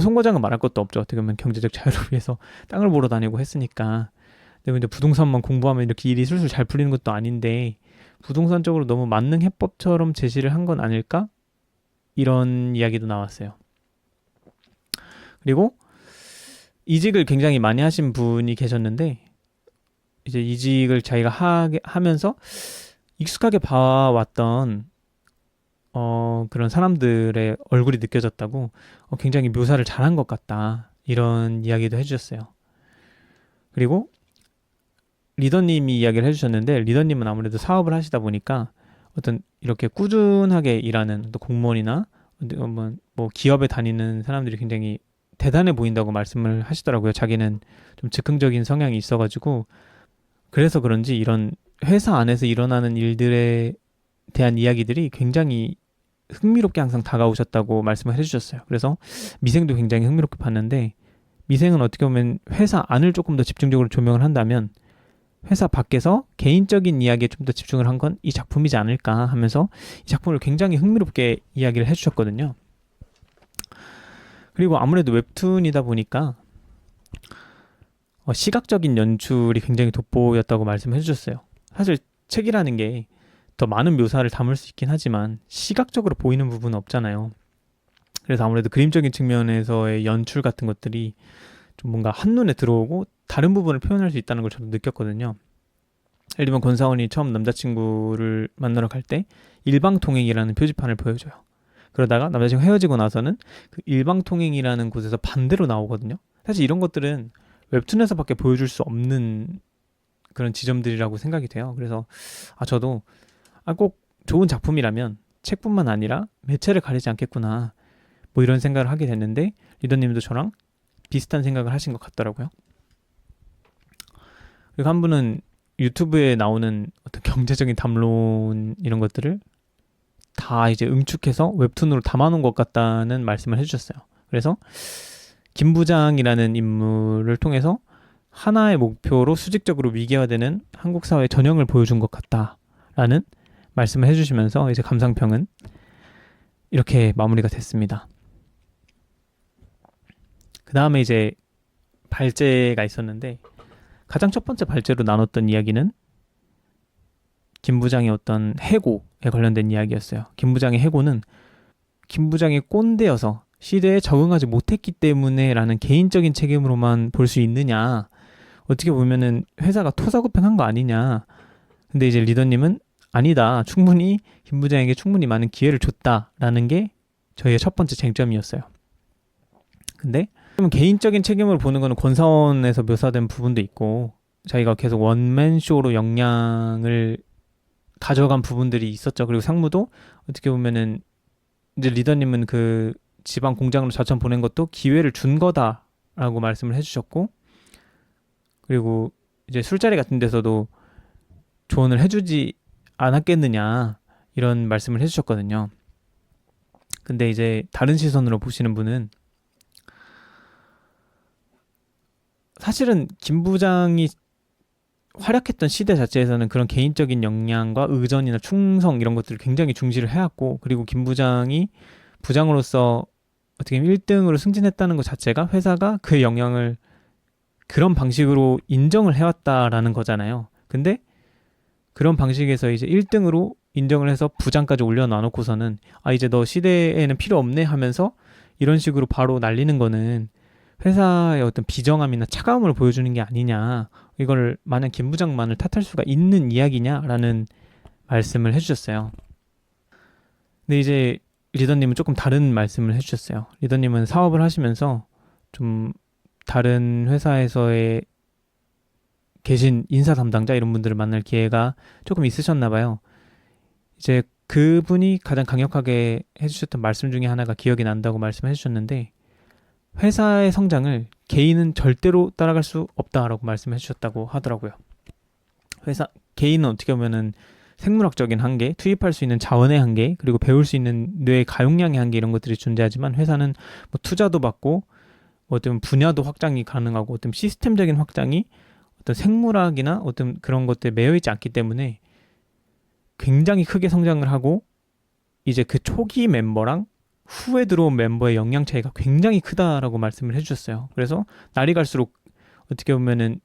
Speaker 1: 송 과장은 말할 것도 없죠. 어떻게 보면 경제적 자유를 위해서 땅을 보러 다니고 했으니까. 근데 이제 부동산만 공부하면 이렇게 일이 술술 잘 풀리는 것도 아닌데 부동산 쪽으로 너무 만능 해법처럼 제시를 한 건 아닐까? 이런 이야기도 나왔어요. 그리고 이직을 굉장히 많이 하신 분이 계셨는데 이제 이직을 자기가 하면서 익숙하게 봐왔던 그런 사람들의 얼굴이 느껴졌다고 굉장히 묘사를 잘한 것 같다 이런 이야기도 해주셨어요. 그리고 리더님이 이야기를 해주셨는데 리더님은 아무래도 사업을 하시다 보니까 어떤 이렇게 꾸준하게 일하는 또 공무원이나 뭐 기업에 다니는 사람들이 굉장히 대단해 보인다고 말씀을 하시더라고요. 자기는 좀 즉흥적인 성향이 있어가지고 그래서 그런지 이런 회사 안에서 일어나는 일들에 대한 이야기들이 굉장히 흥미롭게 항상 다가오셨다고 말씀을 해주셨어요. 그래서 미생도 굉장히 흥미롭게 봤는데, 미생은 어떻게 보면 회사 안을 조금 더 집중적으로 조명을 한다면 회사 밖에서 개인적인 이야기에 좀 더 집중을 한 건 이 작품이지 않을까 하면서 이 작품을 굉장히 흥미롭게 이야기를 해주셨거든요. 그리고 아무래도 웹툰이다 보니까 시각적인 연출이 굉장히 돋보였다고 말씀해 주셨어요. 사실 책이라는 게 더 많은 묘사를 담을 수 있긴 하지만 시각적으로 보이는 부분은 없잖아요. 그래서 아무래도 그림적인 측면에서의 연출 같은 것들이 좀 뭔가 한눈에 들어오고 다른 부분을 표현할 수 있다는 걸 저도 느꼈거든요. 예를 들면 권사원이 처음 남자친구를 만나러 갈 때 일방통행이라는 표지판을 보여줘요. 그러다가 남자친구 헤어지고 나서는 그 일방통행이라는 곳에서 반대로 나오거든요. 사실 이런 것들은 웹툰에서밖에 보여줄 수 없는 그런 지점들이라고 생각이 돼요. 그래서 저도 꼭 좋은 작품이라면 책뿐만 아니라 매체를 가리지 않겠구나, 뭐 이런 생각을 하게 됐는데, 리더님도 저랑 비슷한 생각을 하신 것 같더라고요. 그리고 한 분은 유튜브에 나오는 어떤 경제적인 담론 이런 것들을 다 이제 응축해서 웹툰으로 담아놓은 것 같다는 말씀을 해주셨어요. 그래서 김 부장이라는 인물을 통해서 하나의 목표로 수직적으로 위계화되는 한국 사회의 전형을 보여준 것 같다라는 말씀을 해주시면서 이제 감상평은 이렇게 마무리가 됐습니다. 그 다음에 이제 발제가 있었는데, 가장 첫 번째 발제로 나눴던 이야기는 김 부장의 어떤 해고에 관련된 이야기였어요. 김 부장의 해고는 김 부장이 꼰대여서 시대에 적응하지 못했기 때문에 라는 개인적인 책임으로만 볼 수 있느냐, 어떻게 보면은 회사가 토사구팽한 거 아니냐. 근데 이제 리더님은 아니다, 충분히 김 부장에게 충분히 많은 기회를 줬다라는 게 저희의 첫 번째 쟁점이었어요. 근데 개인적인 책임을 보는 거는 권사원에서 묘사된 부분도 있고, 자기가 계속 원맨쇼로 역량을 가져간 부분들이 있었죠. 그리고 상무도 어떻게 보면은 이제 리더님은 그 지방 공장으로 자천 보낸 것도 기회를 준 거다라고 말씀을 해주셨고, 그리고 이제 술자리 같은 데서도 조언을 해주지 않았겠느냐, 이런 말씀을 해주셨거든요. 근데 이제 다른 시선으로 보시는 분은 사실은 김 부장이 활약했던 시대 자체에서는 그런 개인적인 역량과 의전이나 충성 이런 것들을 굉장히 중시를 해왔고, 그리고 김 부장이 부장으로서 어떻게 보면 1등으로 승진했다는 것 자체가 회사가 그의 역량을 그런 방식으로 인정을 해왔다라는 거잖아요. 근데 그런 방식에서 이제 1등으로 인정을 해서 부장까지 올려놔놓고서는 이제 너 시대에는 필요 없네 하면서 이런 식으로 바로 날리는 거는 회사의 어떤 비정함이나 차가움을 보여주는 게 아니냐, 이걸 만약 김 부장만을 탓할 수가 있는 이야기냐라는 말씀을 해주셨어요. 근데 이제 리더님은 조금 다른 말씀을 해주셨어요. 리더님은 사업을 하시면서 좀 다른 회사에서의 계신 인사 담당자 이런 분들을 만날 기회가 조금 있으셨나 봐요. 이제 그분이 가장 강력하게 해주셨던 말씀 중에 하나가 기억이 난다고 말씀해 주셨는데, 회사의 성장을 개인은 절대로 따라갈 수 없다라고 말씀해 주셨다고 하더라고요. 개인은 어떻게 보면은 생물학적인 한계, 투입할 수 있는 자원의 한계, 그리고 배울 수 있는 뇌의 가용량의 한계, 이런 것들이 존재하지만 회사는 뭐 투자도 받고 어떤 분야도 확장이 가능하고 어떤 시스템적인 확장이 어떤 생물학이나 어떤 그런 것들에 매여 있지 않기 때문에 굉장히 크게 성장을 하고, 이제 그 초기 멤버랑 후에 들어온 멤버의 역량 차이가 굉장히 크다라고 말씀을 해주셨어요. 그래서 날이 갈수록 어떻게 보면은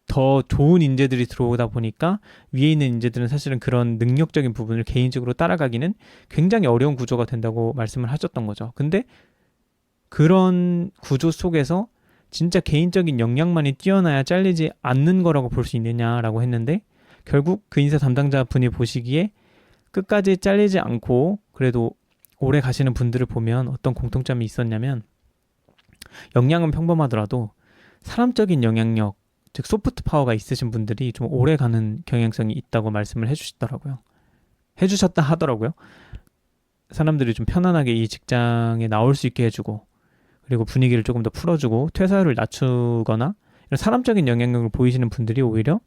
Speaker 1: 더 좋은 인재들이 들어오다 보니까 위에 있는 인재들은 사실은 그런 능력적인 부분을 개인적으로 따라가기는 굉장히 어려운 구조가 된다고 말씀을 하셨던 거죠. 근데 그런 구조 속에서 진짜 개인적인 역량만이 뛰어나야 잘리지 않는 거라고 볼 수 있느냐라고 했는데, 결국 그 인사 담당자 분이 보시기에 끝까지 잘리지 않고 그래도 오래 가시는 분들을 보면 어떤 공통점이 있었냐면, 역량은 평범하더라도 사람적인 영향력, 즉 소프트 파워가 있으신 분들이 좀 오래 가는 경향성이 있다고 말씀을 해주셨다 하더라고요. 사람들이 좀 편안하게 이 직장에 나올 수 있게 해주고, 그리고 분위기를 조금 더 풀어주고 퇴사율을 낮추거나 이런 사람적인 영향력을 보이시는 분들이 오히려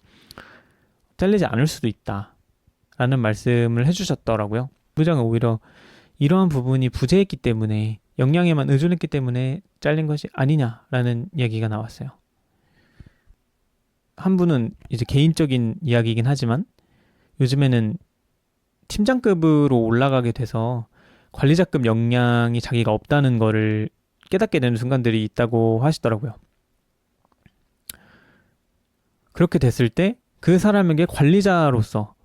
Speaker 1: 잘리지 않을 수도 있다라는 말씀을 해주셨더라고요. 부장은 오히려 이러한 부분이 부재했기 때문에 역량에만 의존했기 때문에 잘린 것이 아니냐라는 이야기가 나왔어요. 한 분은 이제 개인적인 이야기이긴 하지만 요즘에는 팀장급으로 올라가게 돼서 관리자급 역량이 자기가 없다는 거를 깨닫게 되는 순간들이 있다고 하시더라고요. 그렇게 됐을 때 그 사람에게 관리자로서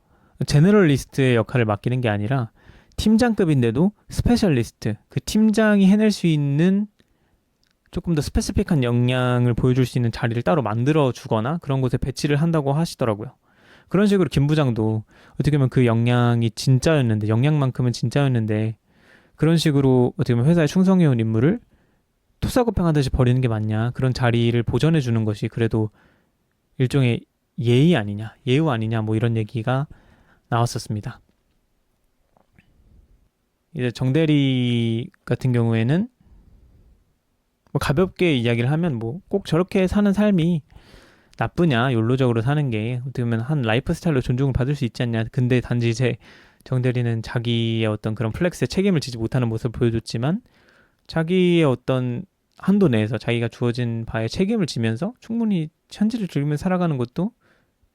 Speaker 1: 제너럴리스트의 역할을 맡기는 게 아니라 팀장급인데도 스페셜리스트, 그 팀장이 해낼 수 있는 조금 더 스페시픽한 역량을 보여줄 수 있는 자리를 따로 만들어 주거나 그런 곳에 배치를 한다고 하시더라고요. 그런 식으로 김 부장도 어떻게 보면 그 역량이 진짜였는데, 역량만큼은 진짜였는데 그런 식으로 어떻게 보면 회사에 충성해온 인물을 토사구팽하듯이 버리는 게 맞냐, 그런 자리를 보전해 주는 것이 그래도 일종의 예의 아니냐, 예우 아니냐, 뭐 이런 얘기가 나왔었습니다. 이제 정대리 같은 경우에는 뭐 가볍게 이야기를 하면 뭐 꼭 저렇게 사는 삶이 나쁘냐, 욜로적으로 사는 게 어떻게 보면 한 라이프 스타일로 존중을 받을 수 있지 않냐. 근데 단지 이제 정대리는 자기의 어떤 그런 플렉스에 책임을 지지 못하는 모습을 보여줬지만 자기의 어떤 한도 내에서 자기가 주어진 바에 책임을 지면서 충분히 현재를 즐기며 살아가는 것도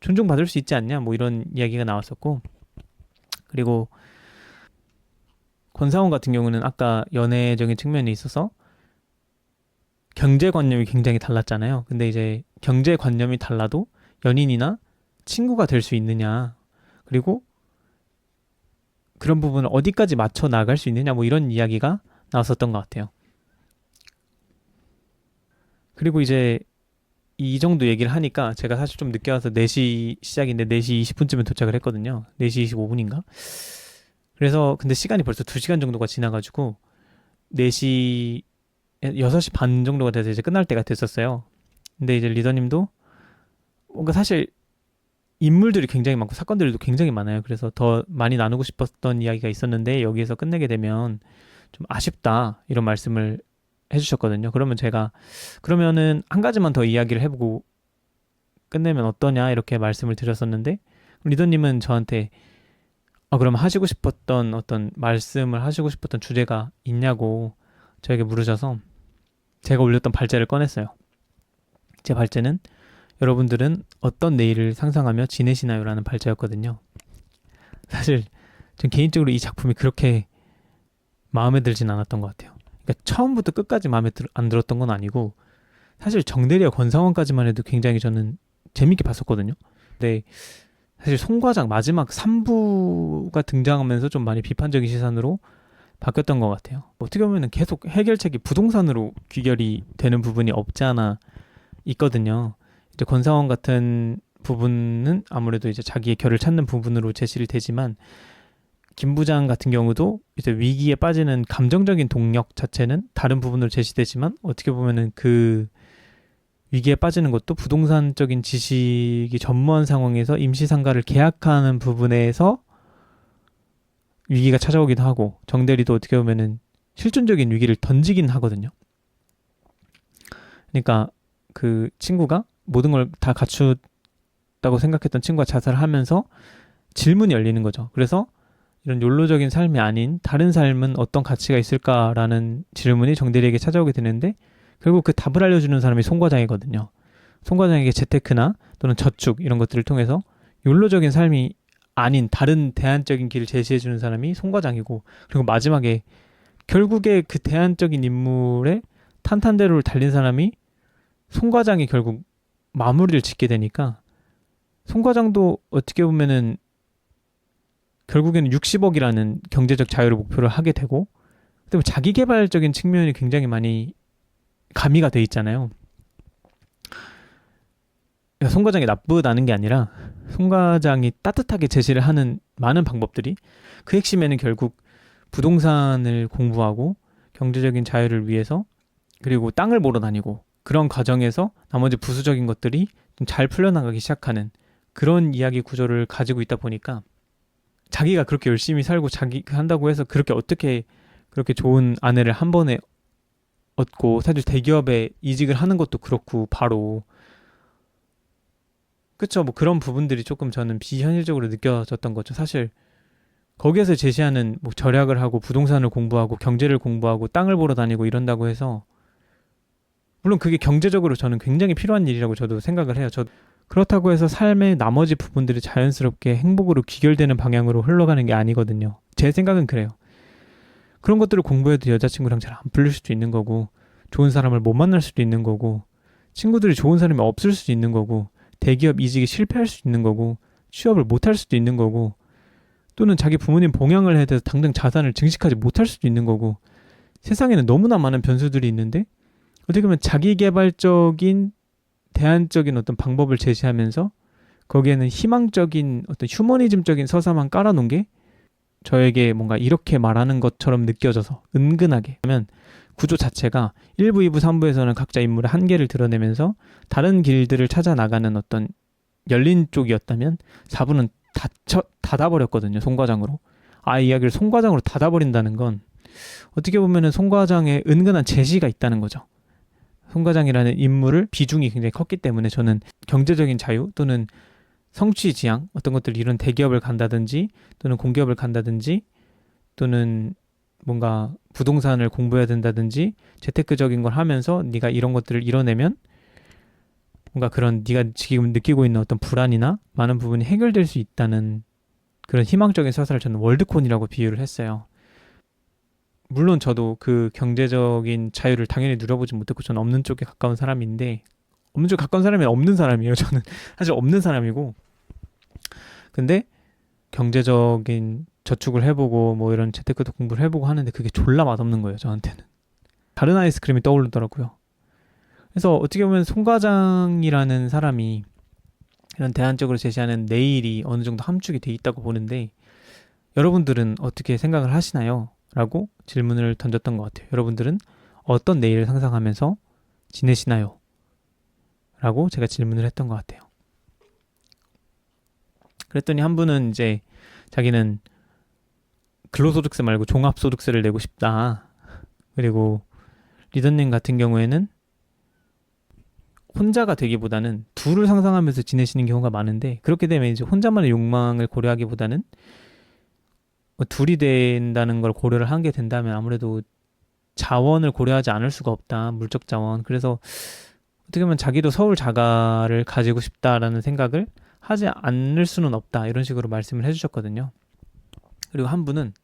Speaker 1: 존중받을 수 있지 않냐, 뭐 이런 이야기가 나왔었고, 그리고 권상원 같은 경우는 아까 연애적인 측면이 있어서 경제관념이 굉장히 달랐잖아요. 근데 이제 경제관념이 달라도 연인이나 친구가 될 수 있느냐, 그리고 그런 부분을 어디까지 맞춰 나갈 수 있느냐, 뭐 이런 이야기가 나왔었던 것 같아요. 그리고 이제 이 정도 얘기를 하니까 제가 사실 좀 늦게 와서 4시 시작인데 4시 20분쯤에 도착을 했거든요. 4시 25분인가? 그래서 근데 시간이 벌써 2시간 정도가 지나가지고 4시 6시 반 정도가 돼서 이제 끝날 때가 됐었어요. 근데 이제 리더님도 뭔가 사실 인물들이 굉장히 많고 사건들도 굉장히 많아요. 그래서 더 많이 나누고 싶었던 이야기가 있었는데 여기에서 끝내게 되면 좀 아쉽다, 이런 말씀을 해주셨거든요. 그러면 제가 그러면은 한 가지만 더 이야기를 해보고 끝내면 어떠냐, 이렇게 말씀을 드렸었는데 리더님은 저한테 그럼 하시고 싶었던 어떤 말씀을 하시고 싶었던 주제가 있냐고 저에게 물으셔서 제가 올렸던 발제를 꺼냈어요. 제 발제는 여러분들은 어떤 내일을 상상하며 지내시나요? 라는 발제였거든요. 사실 전 개인적으로 이 작품이 그렇게 마음에 들진 않았던 것 같아요. 그러니까 처음부터 끝까지 마음에 안 들었던 건 아니고 사실 정대리와 권상원까지만 해도 굉장히 저는 재밌게 봤었거든요. 근데 사실 송과장 마지막 3부가 등장하면서 좀 많이 비판적인 시선으로 바뀌었던 것 같아요. 어떻게 보면 계속 해결책이 부동산으로 귀결이 되는 부분이 없지 않아 있거든요. 이제 권상원 같은 부분은 아무래도 이제 자기의 결을 찾는 부분으로 제시를 되지만 김 부장 같은 경우도 이제 위기에 빠지는 감정적인 동력 자체는 다른 부분으로 제시되지만 어떻게 보면은 그 위기에 빠지는 것도 부동산적인 지식이 전무한 상황에서 임시상가를 계약하는 부분에서 위기가 찾아오기도 하고, 정대리도 어떻게 보면은 실존적인 위기를 던지긴 하거든요. 그러니까 그 친구가 모든 걸 다 갖췄다고 생각했던 친구가 자살을 하면서 질문이 열리는 거죠. 그래서 이런 욜로적인 삶이 아닌 다른 삶은 어떤 가치가 있을까라는 질문이 정대리에게 찾아오게 되는데 결국 그 답을 알려주는 사람이 송 과장이거든요. 송 과장에게 재테크나 또는 저축 이런 것들을 통해서 욜로적인 삶이 아닌 다른 대안적인 길을 제시해주는 사람이 송 과장이고, 그리고 마지막에 결국에 그 대안적인 인물의 탄탄대로를 달린 사람이 송 과장이 결국 마무리를 짓게 되니까 송 과장도 어떻게 보면은 결국에는 60억이라는 경제적 자유를 목표로 하게 되고, 그다음에 자기 개발적인 측면이 굉장히 많이 가미가 돼 있잖아요. 송 과장이 나쁘다는 게 아니라 송 과장이 따뜻하게 제시를 하는 많은 방법들이 그 핵심에는 결국 부동산을 공부하고 경제적인 자유를 위해서, 그리고 땅을 보러 다니고 그런 과정에서 나머지 부수적인 것들이 좀 잘 풀려나가기 시작하는 그런 이야기 구조를 가지고 있다 보니까 자기가 그렇게 열심히 살고 자기 한다고 해서 그렇게 어떻게 그렇게 좋은 아내를 한 번에 얻고, 사실 대기업에 이직을 하는 것도 그렇고 바로 그쵸. 뭐 그런 부분들이 조금 저는 비현실적으로 느껴졌던 거죠. 사실 거기에서 제시하는 뭐 절약을 하고 부동산을 공부하고 경제를 공부하고 땅을 보러 다니고 이런다고 해서 물론 그게 경제적으로 저는 굉장히 필요한 일이라고 저도 생각을 해요. 그렇다고 해서 삶의 나머지 부분들이 자연스럽게 행복으로 귀결되는 방향으로 흘러가는 게 아니거든요. 제 생각은 그래요. 그런 것들을 공부해도 여자친구랑 잘 안 풀릴 수도 있는 거고, 좋은 사람을 못 만날 수도 있는 거고, 친구들이 좋은 사람이 없을 수도 있는 거고, 대기업 이직이 실패할 수도 있는 거고, 취업을 못 할 수도 있는 거고, 또는 자기 부모님 봉양을 해야 돼서 당장 자산을 증식하지 못할 수도 있는 거고, 세상에는 너무나 많은 변수들이 있는데, 어떻게 보면 자기 개발적인 대안적인 어떤 방법을 제시하면서 거기에는 희망적인 어떤 휴머니즘적인 서사만 깔아놓은 게 저에게 뭔가 이렇게 말하는 것처럼 느껴져서 은근하게 하면 구조 자체가 1부, 2부, 3부에서는 각자 인물의 한계를 드러내면서 다른 길들을 찾아 나가는 어떤 열린 쪽이었다면 4부는 닫아버렸거든요. 송과장으로. 이야기를 송과장으로 닫아버린다는 건 어떻게 보면은 송과장에 은근한 제시가 있다는 거죠. 송과장이라는 인물을 비중이 굉장히 컸기 때문에 저는 경제적인 자유 또는 성취 지향 어떤 것들 이런 대기업을 간다든지 또는 공기업을 간다든지 또는 뭔가 부동산을 공부해야 된다든지 재테크적인 걸 하면서 네가 이런 것들을 이뤄내면 뭔가 그런 네가 지금 느끼고 있는 어떤 불안이나 많은 부분이 해결될 수 있다는 그런 희망적인 서사를 저는 월드콘이라고 비유를 했어요. 물론 저도 그 경제적인 자유를 당연히 누려보지 못했고 저는 없는 쪽에 가까운 사람인데 없는 쪽에 가까운 사람이 없는 사람이에요. 저는 사실 없는 사람이고 근데 경제적인 저축을 해보고 뭐 이런 재테크도 공부를 해보고 하는데 그게 졸라 맛없는 거예요. 저한테는. 다른 아이스크림이 떠오르더라고요. 그래서 어떻게 보면 송과장이라는 사람이 이런 대안적으로 제시하는 내일이 어느 정도 함축이 돼 있다고 보는데 여러분들은 어떻게 생각을 하시나요? 라고 질문을 던졌던 것 같아요. 여러분들은 어떤 내일을 상상하면서 지내시나요? 라고 제가 질문을 했던 것 같아요. 그랬더니 한 분은 이제 자기는 근로소득세 말고 종합소득세를 내고 싶다. 그리고 리더님 같은 경우에는 혼자가 되기보다는 둘을 상상하면서 지내시는 경우가 많은데 그렇게 되면 이제 혼자만의 욕망을 고려하기보다는 뭐 둘이 된다는 걸 고려를 하게 된다면 아무래도 자원을 고려하지 않을 수가 없다. 물적 자원. 그래서 어떻게 보면 자기도 서울 자가를 가지고 싶다라는 생각을 하지 않을 수는 없다. 이런 식으로 말씀을 해주셨거든요. 그리고 한 분은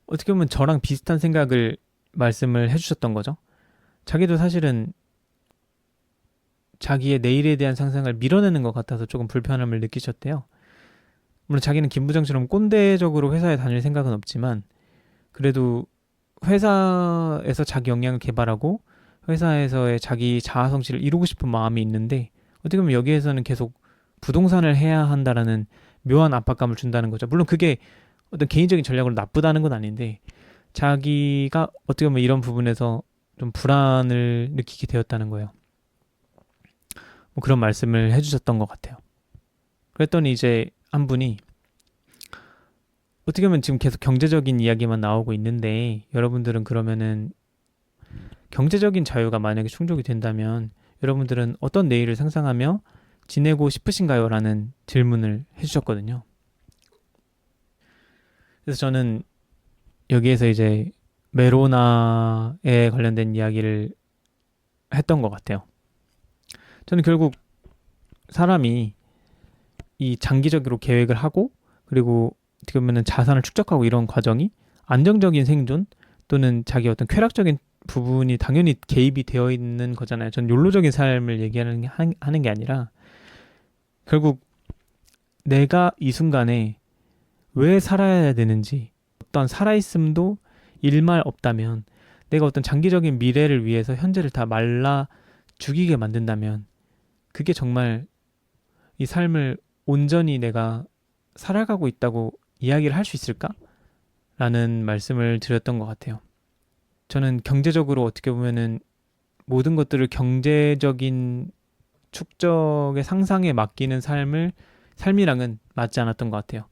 Speaker 1: 어떻게 보면 저랑 비슷한 생각을 말씀을 해주셨던 거죠. 자기도 사실은 자기의 내일에 대한 상상을 밀어내는 것 같아서 조금 불편함을 느끼셨대요. 물론 자기는 김 부장처럼 꼰대적으로 회사에 다닐 생각은 없지만 그래도 회사에서 자기 역량을 개발하고 회사에서의 자기 자아 성취를 이루고 싶은 마음이 있는데 어떻게 보면 여기에서는 계속 부동산을 해야 한다라는 묘한 압박감을 준다는 거죠. 물론 그게 어떤 개인적인 전략으로 나쁘다는 건 아닌데 자기가 어떻게 보면 이런 부분에서 좀 불안을 느끼게 되었다는 거예요. 뭐 그런 말씀을 해주셨던 것 같아요. 그랬더니 이제 한 분이 어떻게 보면 지금 계속 경제적인 이야기만 나오고 있는데 여러분들은 그러면은 경제적인 자유가 만약에 충족이 된다면 여러분들은 어떤 내일을 상상하며 지내고 싶으신가요? 라는 질문을 해주셨거든요. 그래서 저는 여기에서 이제 메로나에 관련된 이야기를 했던 것 같아요. 저는 결국 사람이 이 장기적으로 계획을 하고 그리고 어떻게 보면 자산을 축적하고 이런 과정이 안정적인 생존 또는 자기 어떤 쾌락적인 부분이 당연히 개입이 되어 있는 거잖아요. 전 욜로적인 삶을 얘기하는 하는 게 아니라 결국 내가 이 순간에 왜 살아야 되는지 어떤 살아있음도 일말 없다면 내가 어떤 장기적인 미래를 위해서 현재를 다 말라 죽이게 만든다면 그게 정말 이 삶을 온전히 내가 살아가고 있다고 이야기를 할 수 있을까? 라는 말씀을 드렸던 것 같아요. 저는 경제적으로 어떻게 보면은 모든 것들을 경제적인 축적의 상상에 맡기는 삶이랑은 맞지 않았던 것 같아요.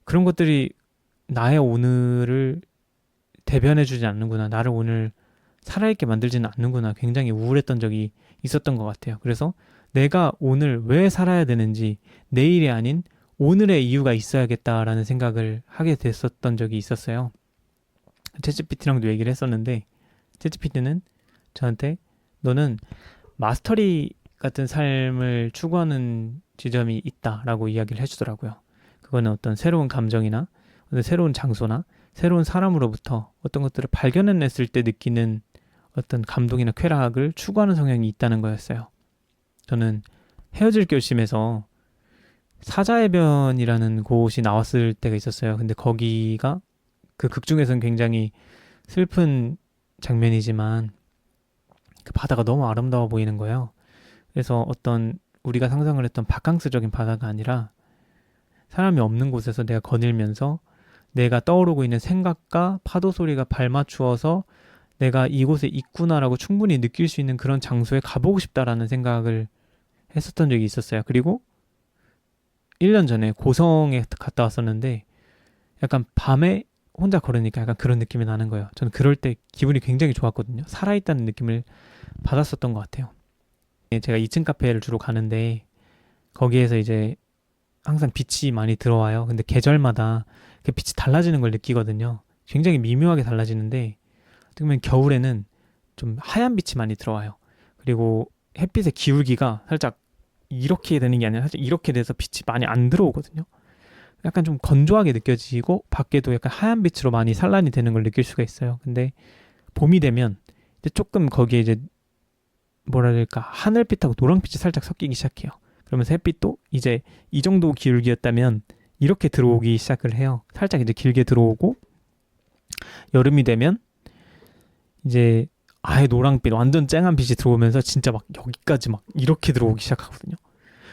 Speaker 1: 그런 것들이 나의 오늘을 대변해주지 않는구나. 나를 오늘 살아있게 만들지는 않는구나. 굉장히 우울했던 적이 있었던 것 같아요. 그래서 내가 오늘 왜 살아야 되는지, 내일이 아닌 오늘의 이유가 있어야겠다라는 생각을 하게 됐었던 적이 있었어요. 챗GPT랑도 얘기를 했었는데, 챗GPT는 저한테 너는 마스터리 같은 삶을 추구하는 지점이 있다라고 이야기를 해주더라고요. 그거는 어떤 새로운 감정이나 어떤 새로운 장소나 새로운 사람으로부터 어떤 것들을 발견해냈을 때 느끼는 어떤 감동이나 쾌락을 추구하는 성향이 있다는 거였어요. 저는 헤어질 결심에서 사자해변이라는 곳이 나왔을 때가 있었어요. 근데 거기가 그 극 중에서는 굉장히 슬픈 장면이지만 그 바다가 너무 아름다워 보이는 거예요. 그래서 어떤 우리가 상상을 했던 바캉스적인 바다가 아니라 사람이 없는 곳에서 내가 거닐면서 내가 떠오르고 있는 생각과 파도 소리가 발맞추어서 내가 이곳에 있구나라고 충분히 느낄 수 있는 그런 장소에 가보고 싶다라는 생각을 했었던 적이 있었어요. 그리고 1년 전에 고성에 갔다 왔었는데 약간 밤에 혼자 걸으니까 약간 그런 느낌이 나는 거예요. 저는 그럴 때 기분이 굉장히 좋았거든요. 살아있다는 느낌을 받았었던 것 같아요. 제가 2층 카페를 주로 가는데 거기에서 이제 항상 빛이 많이 들어와요. 근데 계절마다 그 빛이 달라지는 걸 느끼거든요. 굉장히 미묘하게 달라지는데 어떻게 보면 겨울에는 좀 하얀 빛이 많이 들어와요. 그리고 햇빛의 기울기가 살짝 이렇게 되는 게 아니라 살짝 이렇게 돼서 빛이 많이 안 들어오거든요. 약간 좀 건조하게 느껴지고 밖에도 약간 하얀 빛으로 많이 산란이 되는 걸 느낄 수가 있어요. 근데 봄이 되면 이제 조금 거기에 이제 뭐라 해야 될까 하늘빛하고 노랑빛이 살짝 섞이기 시작해요. 그러면서 햇빛도 이제 이 정도 기울기였다면 이렇게 들어오기 시작을 해요. 살짝 이제 길게 들어오고 여름이 되면 이제 아예 노랑빛 완전 쨍한 빛이 들어오면서 진짜 막 여기까지 막 이렇게 들어오기 시작하거든요.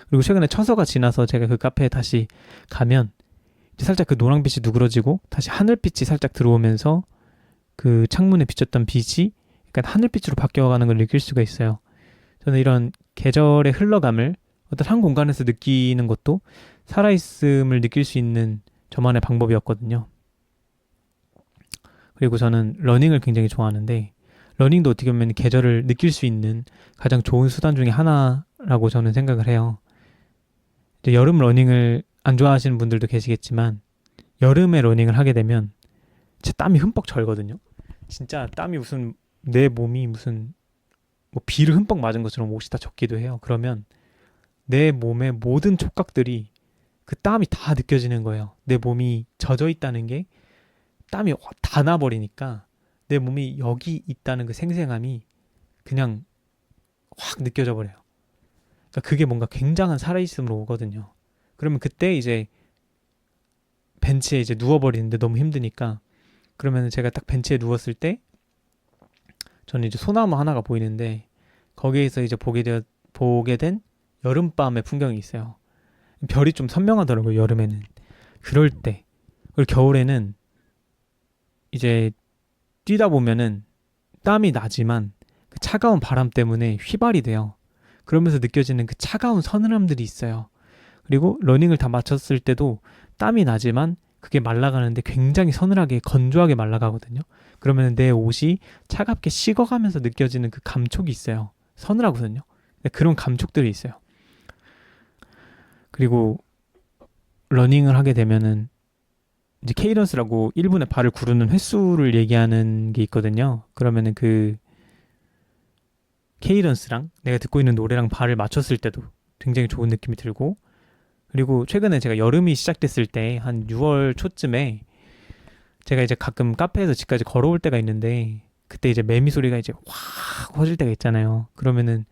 Speaker 1: 그리고 최근에 처서가 지나서 제가 그 카페에 다시 가면 이제 살짝 그 노랑빛이 누그러지고 다시 하늘빛이 살짝 들어오면서 그 창문에 비쳤던 빛이 약간 하늘빛으로 바뀌어가는 걸 느낄 수가 있어요. 저는 이런 계절의 흘러감을 어떤 한 공간에서 느끼는 것도 살아있음을 느낄 수 있는 저만의 방법이었거든요. 그리고 저는 러닝을 굉장히 좋아하는데 러닝도 어떻게 보면 계절을 느낄 수 있는 가장 좋은 수단 중에 하나라고 저는 생각을 해요. 이제 여름 러닝을 안 좋아하시는 분들도 계시겠지만 여름에 러닝을 하게 되면 제 땀이 흠뻑 절거든요. 진짜 땀이 무슨 내 몸이 무슨 뭐 비를 흠뻑 맞은 것처럼 옷이 다 젖기도 해요. 그러면 내 몸의 모든 촉각들이 그 땀이 다 느껴지는 거예요. 내 몸이 젖어 있다는 게 땀이 다 나버리니까 내 몸이 여기 있다는 그 생생함이 그냥 확 느껴져 버려요. 그러니까 그게 뭔가 굉장한 살아있음으로 오거든요. 그러면 그때 이제 벤치에 이제 누워버리는데 너무 힘드니까 그러면 제가 딱 벤치에 누웠을 때 저는 이제 소나무 하나가 보이는데 거기에서 이제 보게 된 여름밤의 풍경이 있어요. 별이 좀 선명하더라고요, 여름에는. 그럴 때. 그리고 겨울에는 이제 뛰다 보면은 땀이 나지만 그 차가운 바람 때문에 휘발이 돼요. 그러면서 느껴지는 그 차가운 서늘함들이 있어요. 그리고 러닝을 다 마쳤을 때도 땀이 나지만 그게 말라가는데 굉장히 서늘하게 건조하게 말라가거든요. 그러면 내 옷이 차갑게 식어가면서 느껴지는 그 감촉이 있어요. 서늘하거든요. 그런 감촉들이 있어요. 그리고 러닝을 하게 되면은 이제 케이던스라고 1분에 발을 구르는 횟수를 얘기하는 게 있거든요. 그러면은 그 케이던스랑 내가 듣고 있는 노래랑 발을 맞췄을 때도 굉장히 좋은 느낌이 들고 그리고 최근에 제가 여름이 시작됐을 때 한 6월 초쯤에 제가 이제 가끔 카페에서 집까지 걸어올 때가 있는데 그때 이제 매미 소리가 이제 확 퍼질 때가 있잖아요. 그러면은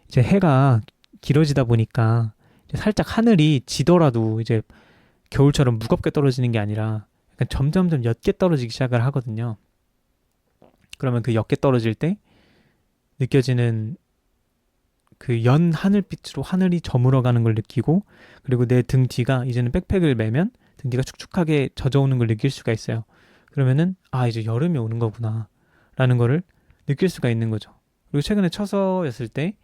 Speaker 1: 이제 해가 길어지다 보니까 이제 살짝 하늘이 지더라도 이제 겨울처럼 무겁게 떨어지는 게 아니라 약간 점점점 옅게 떨어지기 시작을 하거든요. 그러면 그 옅게 떨어질 때 느껴지는 그 연 하늘빛으로 하늘이 저물어가는 걸 느끼고 그리고 내 등 뒤가 이제는 백팩을 매면 등 뒤가 축축하게 젖어오는 걸 느낄 수가 있어요. 그러면은 아 이제 여름이 오는 거구나 라는 거를 느낄 수가 있는 거죠. 그리고 최근에 처서였을 때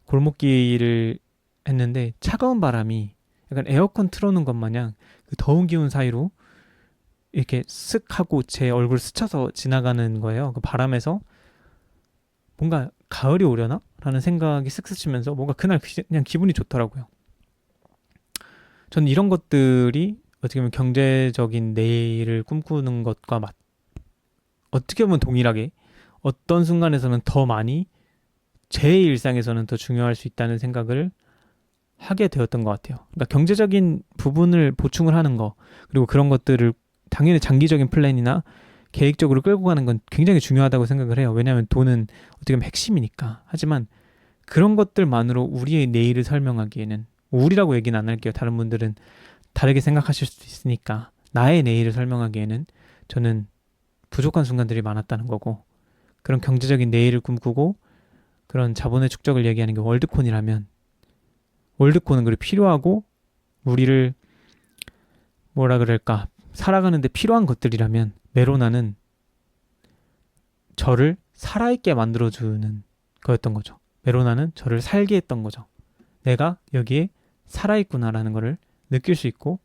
Speaker 1: 골목길을 했는데 차가운 바람이 약간 에어컨 틀어놓은 것 마냥 그 더운 기운 사이로 이렇게 쓱 하고 제 얼굴 스쳐서 지나가는 거예요. 그 바람에서 뭔가 가을이 오려나? 라는 생각이 쓱 스치면서 뭔가 그날 그냥 기분이 좋더라고요. 저는 이런 것들이 어떻게 보면 경제적인 내일을 꿈꾸는 것과 어떻게 보면 동일하게 어떤 순간에서는 더 많이 제 일상에서는 더 중요할 수 있다는 생각을 하게 되었던 것 같아요. 그러니까 경제적인 부분을 보충을 하는 거, 그리고 그런 것들을 당연히 장기적인 플랜이나 계획적으로 끌고 가는 건 굉장히 중요하다고 생각을 해요. 왜냐하면 돈은 어떻게 보면 핵심이니까. 하지만 그런 것들만으로 우리의 내일을 설명하기에는, 우리라고 얘기는 안 할게요. 다른 분들은 다르게 생각하실 수도 있으니까. 나의 내일을 설명하기에는 저는 부족한 순간들이 많았다는 거고, 그런 경제적인 내일을 꿈꾸고 그런 자본의 축적을 얘기하는 게 월드콘이라면, 월드콘은 그리 필요하고 우리를 뭐라 그럴까, 살아가는데 필요한 것들이라면, 메로나는 저를 살아있게 만들어주는 거였던 거죠. 메로나는 저를 살게 했던 거죠. 내가 여기에 살아있구나라는 거를 느낄 수 있고,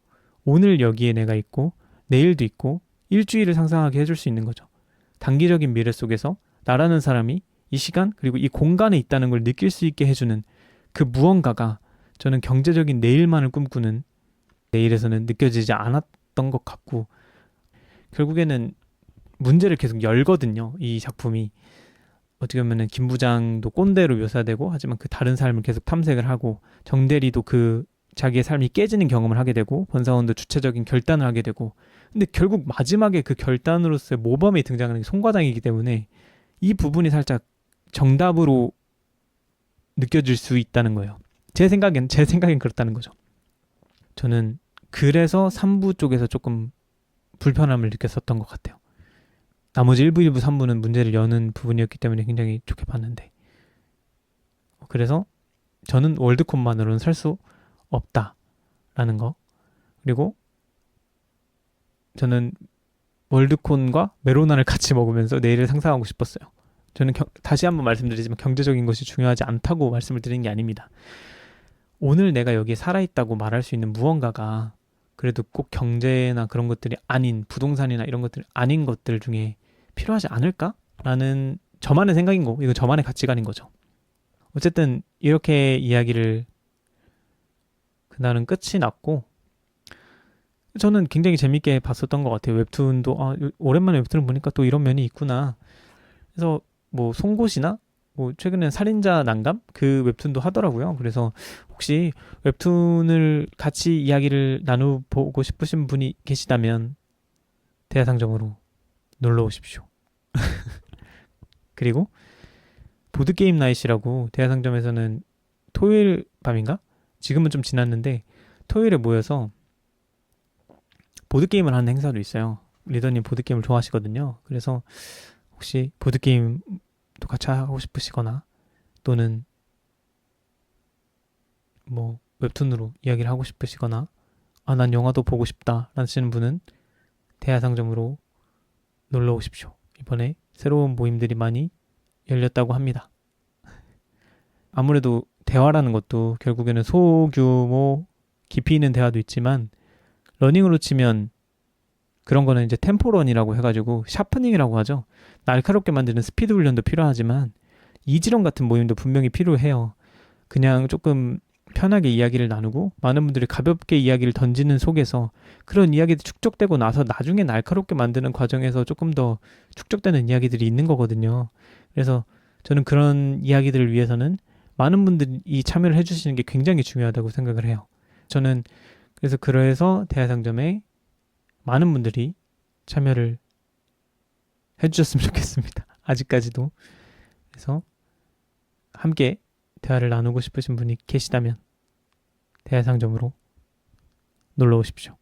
Speaker 1: 오늘 여기에 내가 있고 내일도 있고 일주일을 상상하게 해줄 수 있는 거죠. 단기적인 미래 속에서 나라는 사람이 이 시간 그리고 이 공간에 있다는 걸 느낄 수 있게 해주는 그 무언가가, 저는 경제적인 내일만을 꿈꾸는 내일에서는 느껴지지 않았던 것 같고, 결국에는 문제를 계속 열거든요. 이 작품이 어떻게 보면은 김 부장도 꼰대로 묘사되고, 하지만 그 다른 삶을 계속 탐색을 하고, 정대리도 그 자기의 삶이 깨지는 경험을 하게 되고, 권사원도 주체적인 결단을 하게 되고, 근데 결국 마지막에 그 결단으로서의 모범이 등장하는 게 송과장이기 때문에 이 부분이 살짝 정답으로 느껴질 수 있다는 거예요. 제 생각엔 그렇다는 거죠. 저는 그래서 3부 쪽에서 조금 불편함을 느꼈었던 것 같아요. 나머지 1부, 2부, 3부는 문제를 여는 부분이었기 때문에 굉장히 좋게 봤는데, 그래서 저는 월드컵만으로는 살 수 없다라는 거, 그리고 저는 월드콘과 메로나를 같이 먹으면서 내일을 상상하고 싶었어요. 저는 다시 한번 말씀드리지만 경제적인 것이 중요하지 않다고 말씀을 드리는 게 아닙니다. 오늘 내가 여기에 살아있다고 말할 수 있는 무언가가 그래도 꼭 경제나 그런 것들이 아닌, 부동산이나 이런 것들 아닌 것들 중에 필요하지 않을까라는 저만의 생각인 거고, 이거 저만의 가치관인 거죠. 어쨌든 이렇게 이야기를 그날은 끝이 났고, 저는 굉장히 재밌게 봤었던 것 같아요. 웹툰도 오랜만에 웹툰을 보니까 또 이런 면이 있구나. 그래서 뭐 송곳이나 뭐 최근에 살인자 난감 그 웹툰도 하더라고요. 그래서 혹시 웹툰을 같이 이야기를 나눠보고 싶으신 분이 계시다면 대하상점으로 놀러 오십시오. 그리고 보드게임 나잇이라고 대하상점에서는 토요일 밤인가? 지금은 좀 지났는데 토요일에 모여서 보드게임을 하는 행사도 있어요. 리더님 보드게임을 좋아하시거든요. 그래서 혹시 보드게임도 같이 하고 싶으시거나, 또는 뭐 웹툰으로 이야기를 하고 싶으시거나, 난 영화도 보고 싶다 라시는 분은 대하상점으로 놀러 오십시오. 이번에 새로운 모임들이 많이 열렸다고 합니다. 아무래도 대화라는 것도 결국에는 소규모 깊이 있는 대화도 있지만, 러닝으로 치면 그런 거는 이제 템포런이라고 해가지고 샤프닝이라고 하죠. 날카롭게 만드는 스피드 훈련도 필요하지만 이지론 같은 모임도 분명히 필요해요. 그냥 조금 편하게 이야기를 나누고 많은 분들이 가볍게 이야기를 던지는 속에서 그런 이야기들이 축적되고 나서 나중에 날카롭게 만드는 과정에서 조금 더 축적되는 이야기들이 있는 거거든요. 그래서 저는 그런 이야기들을 위해서는 많은 분들이 참여를 해주시는 게 굉장히 중요하다고 생각을 해요. 저는 그래서 대하상점에 많은 분들이 참여를 해주셨으면 좋겠습니다. 아직까지도. 그래서 함께 대화를 나누고 싶으신 분이 계시다면 대하상점으로 놀러 오십시오.